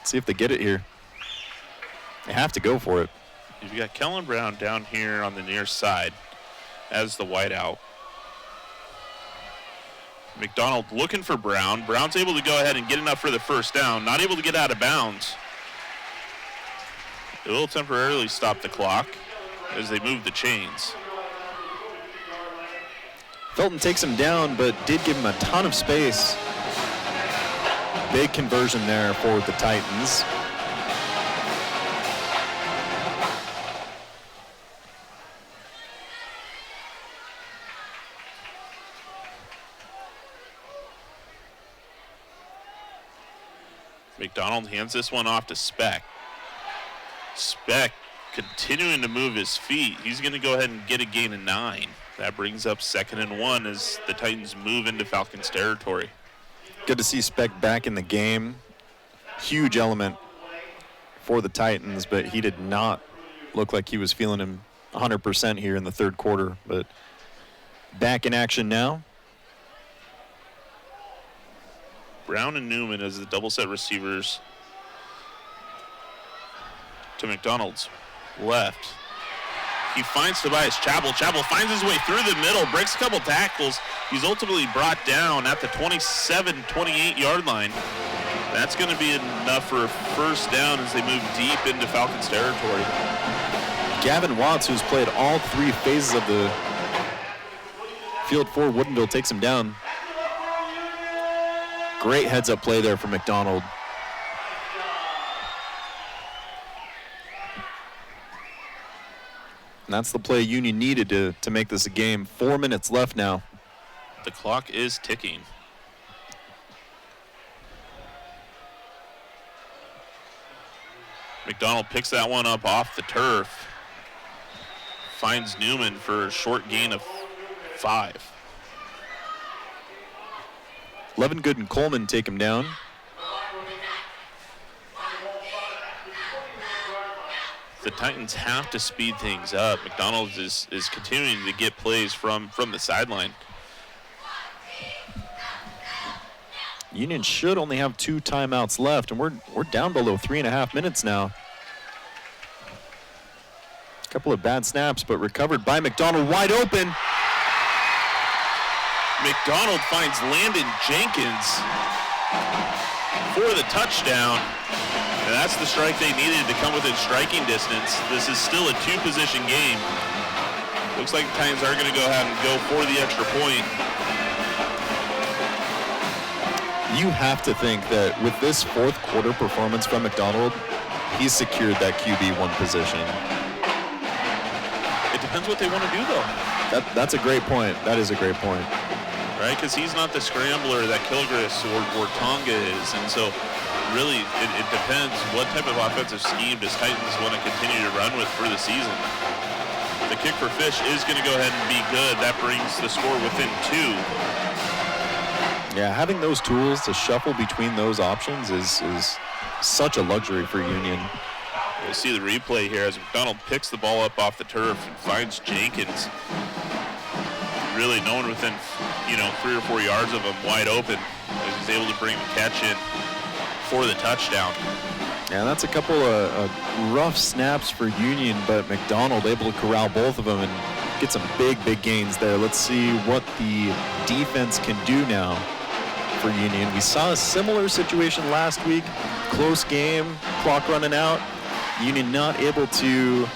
See if they get it here. They have to go for it. You've got Kellen Brown down here on the near side as the wideout. McDonald looking for Brown. Brown's able to go ahead and get enough for the first down. Not able to get out of bounds. It will temporarily stop the clock as they move the chains. Felton takes him down, but did give him a ton of space. Big conversion there for the Titans. McDonald hands this one off to Speck. Speck continuing to move his feet. He's going to go ahead and get a gain of 9. That brings up 2nd and 1 as the Titans move into Falcons territory. Good to see Speck back in the game. Huge element for the Titans, but he did not look like he was feeling him 100% here in the 3rd quarter. But back in action now. Brown and Newman as the double set receivers. to McDonald's left. He finds Tobias Chappell. Chappell finds his way through the middle, breaks a couple tackles. He's ultimately brought down at the 27, 28-yard line. That's going to be enough for a first down as they move deep into Falcons territory. Gavin Watts, who's played all three phases of the field for Woodinville, takes him down. Great heads-up play there for McDonald. And that's the play Union needed to make this a game. 4 minutes left now. The clock is ticking. McDonald picks that one up off the turf. Finds Newman for a short gain of 5. Levingood and Coleman take him down. The Titans have to speed things up. McDonald is continuing to get plays from the sideline. Union should only have 2 timeouts left, and we're down below 3.5 minutes now. A couple of bad snaps, but recovered by McDonald, wide open. McDonald finds Landon Jenkins for the touchdown. And that's the strike they needed to come within striking distance. This is still a 2-position game. Looks like the Titans are going to go ahead and go for the extra point. You have to think that with this fourth quarter performance from McDonald, he's secured that QB1 position. It depends what they want to do, though. That's a great point. That is a great point. Right, because he's not the scrambler that Kilgris or Tonga is. And so really it depends what type of offensive scheme does Titans want to continue to run with for the season. The kick for Fish is going to go ahead and be good. That brings the score within 2. Yeah, having those tools to shuffle between those options is such a luxury for Union. We'll see the replay here as McDonald picks the ball up off the turf and finds Jenkins. Really no one within 3 or 4 yards of him wide open as he's able to bring the catch in for the touchdown. Yeah, that's a couple of rough snaps for Union, but McDonald able to corral both of them and get some big gains there. Let's see what the defense can do now for Union. We saw a similar situation last week. Close game, clock running out. Union not able to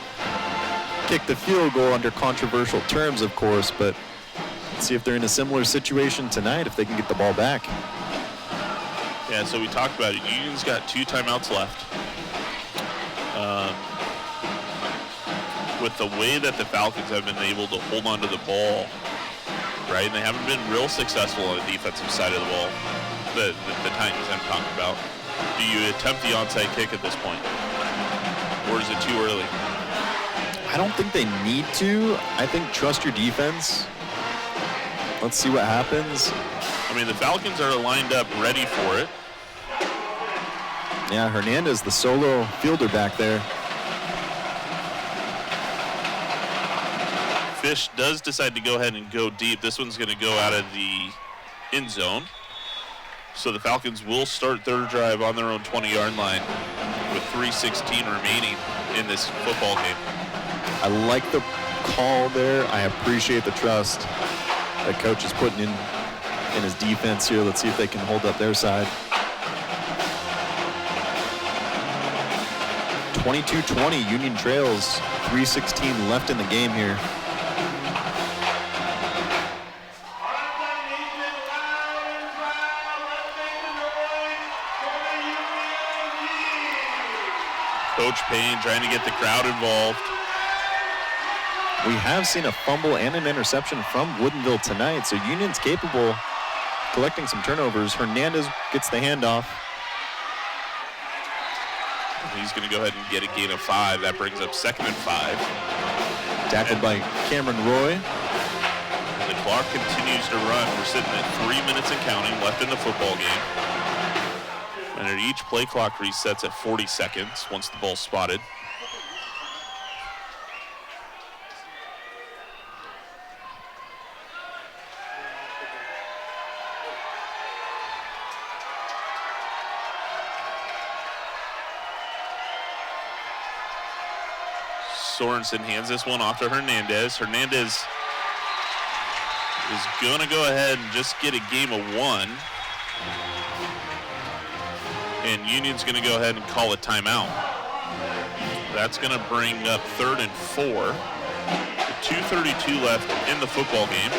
kick the field goal under controversial terms, of course, but let's see if they're in a similar situation tonight, if they can get the ball back. Yeah, so we talked about it. Union's got 2 timeouts left. With the way that the Falcons have been able to hold on to the ball, right, and they haven't been real successful on the defensive side of the ball, the Titans I'm talking about. Do you attempt the onside kick at this point? Or is it too early? I don't think they need to. I think trust your defense. Let's see what happens. I mean, the Falcons are lined up ready for it. Yeah, Hernandez, the solo fielder back there. Fish does decide to go ahead and go deep. This one's going to go out of the end zone. So the Falcons will start their drive on their own 20-yard line with 3:16 remaining in this football game. I like the call there. I appreciate the trust that coach is putting in his defense here. Let's see if they can hold up their side. 22-20, Union trails. 3:16 left in the game here. Coach Payne trying to get the crowd involved. We have seen a fumble and an interception from Woodinville tonight, so Union's capable of collecting some turnovers. Hernandez gets the handoff. He's going to go ahead and get a gain of 5. That brings up 2nd and 5. Tackled by Cameron Roy. And the clock continues to run. We're sitting at 3 minutes and counting left in the football game. And at each play clock resets at 40 seconds once the ball's spotted. Sorensen hands this one off to Hernandez. Hernandez is going to go ahead and just get a game of 1. And Union's going to go ahead and call a timeout. That's going to bring up 3rd and 4. 2:32 left in the football game.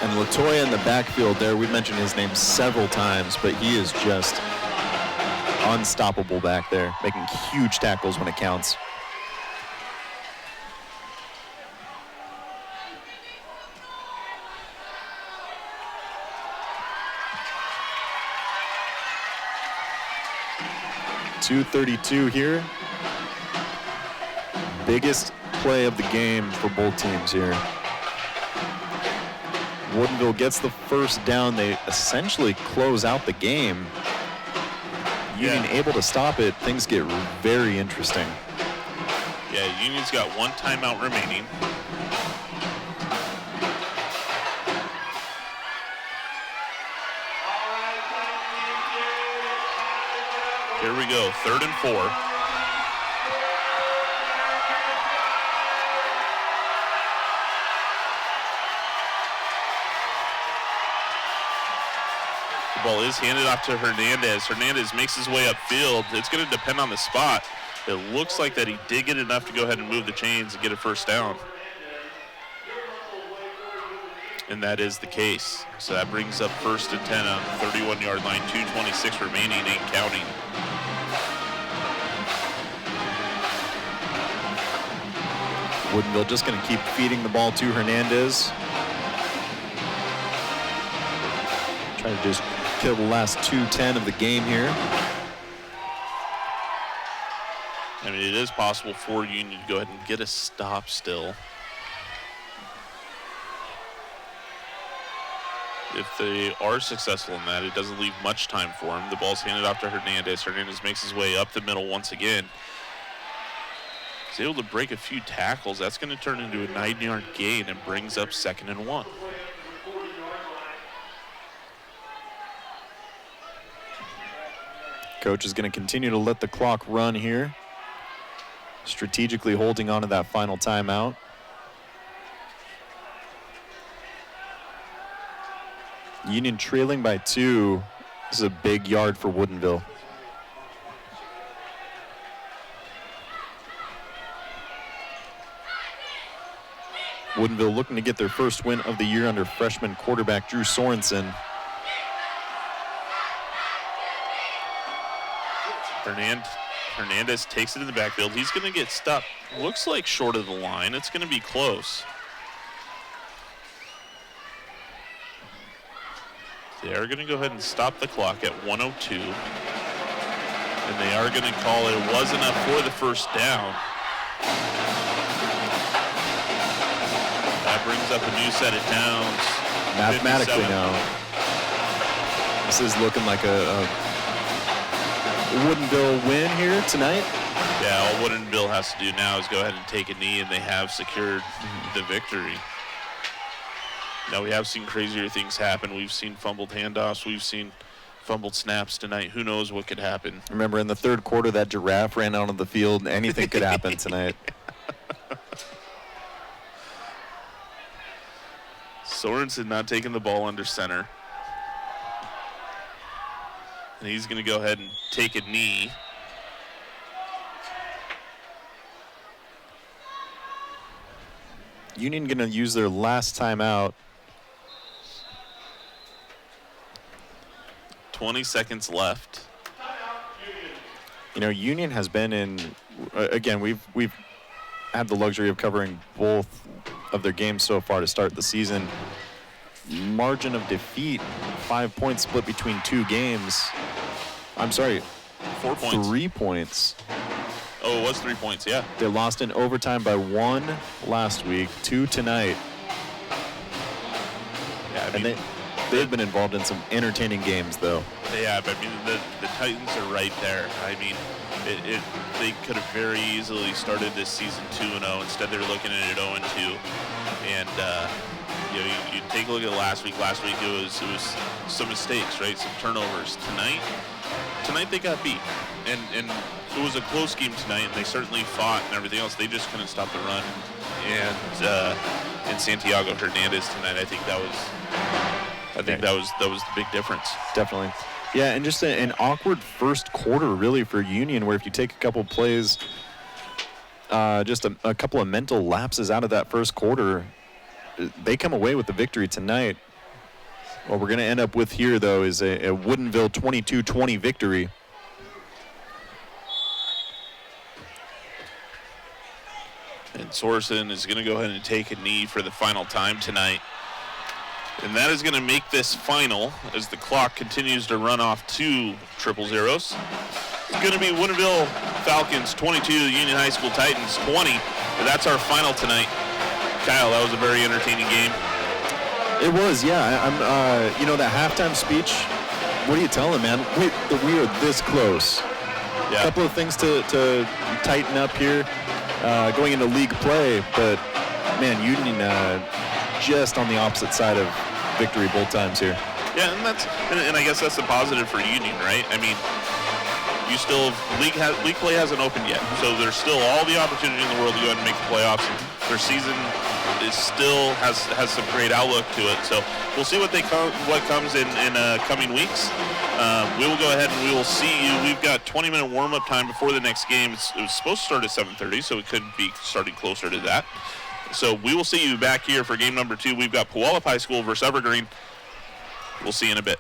And Latoya in the backfield there, we've mentioned his name several times, but he is just unstoppable back there, making huge tackles when it counts. .232 here. Biggest play of the game for both teams here. Woodinville gets the first down. They essentially close out the game. Union able to stop it. Things get very interesting. Yeah, Union's got 1 timeout remaining. Here we go, 3rd and 4. Ball is handed off to Hernandez. Hernandez makes his way upfield. It's going to depend on the spot. It looks like that he did get enough to go ahead and move the chains and get a first down. And that is the case. So that brings up 1st and 10 on the 31-yard line, 2:26 remaining, 8 counting. Woodinville just going to keep feeding the ball to Hernandez. Trying to just kill the last 2:10 of the game here. I mean, it is possible for Union to go ahead and get a stop still. If they are successful in that, it doesn't leave much time for him. The ball's handed off to Hernandez. Hernandez makes his way up the middle once again. He's able to break a few tackles. That's going to turn into a 9-yard gain and brings up 2nd and 1. Coach is going to continue to let the clock run here, strategically holding on to that final timeout. Union trailing by 2. This is a big yard for Woodinville. Woodinville looking to get their first win of the year under freshman quarterback Drew Sorensen. Hernandez takes it in the backfield. He's going to get stopped. Looks like short of the line. It's going to be close. They are going to go ahead and stop the clock at 1:02. And they are going to call it was enough for the first down. That brings up a new set of downs. Mathematically now. This is looking like a Woodinville win here tonight. Yeah, all Woodinville has to do now is go ahead and take a knee, and they have secured the victory. Now, we have seen crazier things happen. We've seen fumbled handoffs. We've seen fumbled snaps tonight. Who knows what could happen? Remember, in the 3rd quarter, that giraffe ran out on the field. Anything could happen tonight. Sorensen not taking the ball under center. And he's going to go ahead and take a knee. Union going to use their last timeout. 20 seconds left. You know, Union has been in, again, we've had the luxury of covering both of their games so far to start the season. Margin of defeat, 5 points split between 2 games. I'm sorry, 4 points. 3 points. Oh, it was 3 points, yeah. They lost in overtime by 1 last week, 2 tonight. Yeah, I And mean, they've been involved in some entertaining games, though. they have. I mean, the Titans are right there. I mean, they could have very easily started this season 2-0. Instead, they're looking at it 0-2. And you know, you take a look at last week. Last week it was some mistakes, right? Some turnovers. Tonight, tonight they got beat, and it was a close game tonight, and they certainly fought and everything else. They just couldn't stop the run, and Santiago Hernandez tonight, I think that was the big difference. Definitely. Yeah, and just an awkward first quarter, really, for Union, where if you take a couple plays, just a couple of mental lapses out of that first quarter, they come away with the victory tonight. What we're going to end up with here, though, is a Woodinville 22-20 victory. And Sorensen is going to go ahead and take a knee for the final time tonight. And that is going to make this final as the clock continues to run off 2 triple zeros. It's going to be Woodinville Falcons 22, Union High School Titans 20. And that's our final tonight. Kyle, that was a very entertaining game. It was, yeah. That halftime speech, what do you tell them, man? We are this close. Yeah. A couple of things to tighten up here going into league play, but, man, Union just on the opposite side of victory both times here. Yeah, and I guess that's the positive for Union, right? I mean, you still league play hasn't opened yet, so there's still all the opportunity in the world to go ahead and make the playoffs. Their season still has some great outlook to it, so we'll see what comes in coming weeks. We will go ahead and we will see you. We've got 20-minute warm-up time before the next game. It was supposed to start at 7:30, so it could be starting closer to that. So we will see you back here for game number 2. We've got Puyallup High School versus Evergreen. We'll see you in a bit.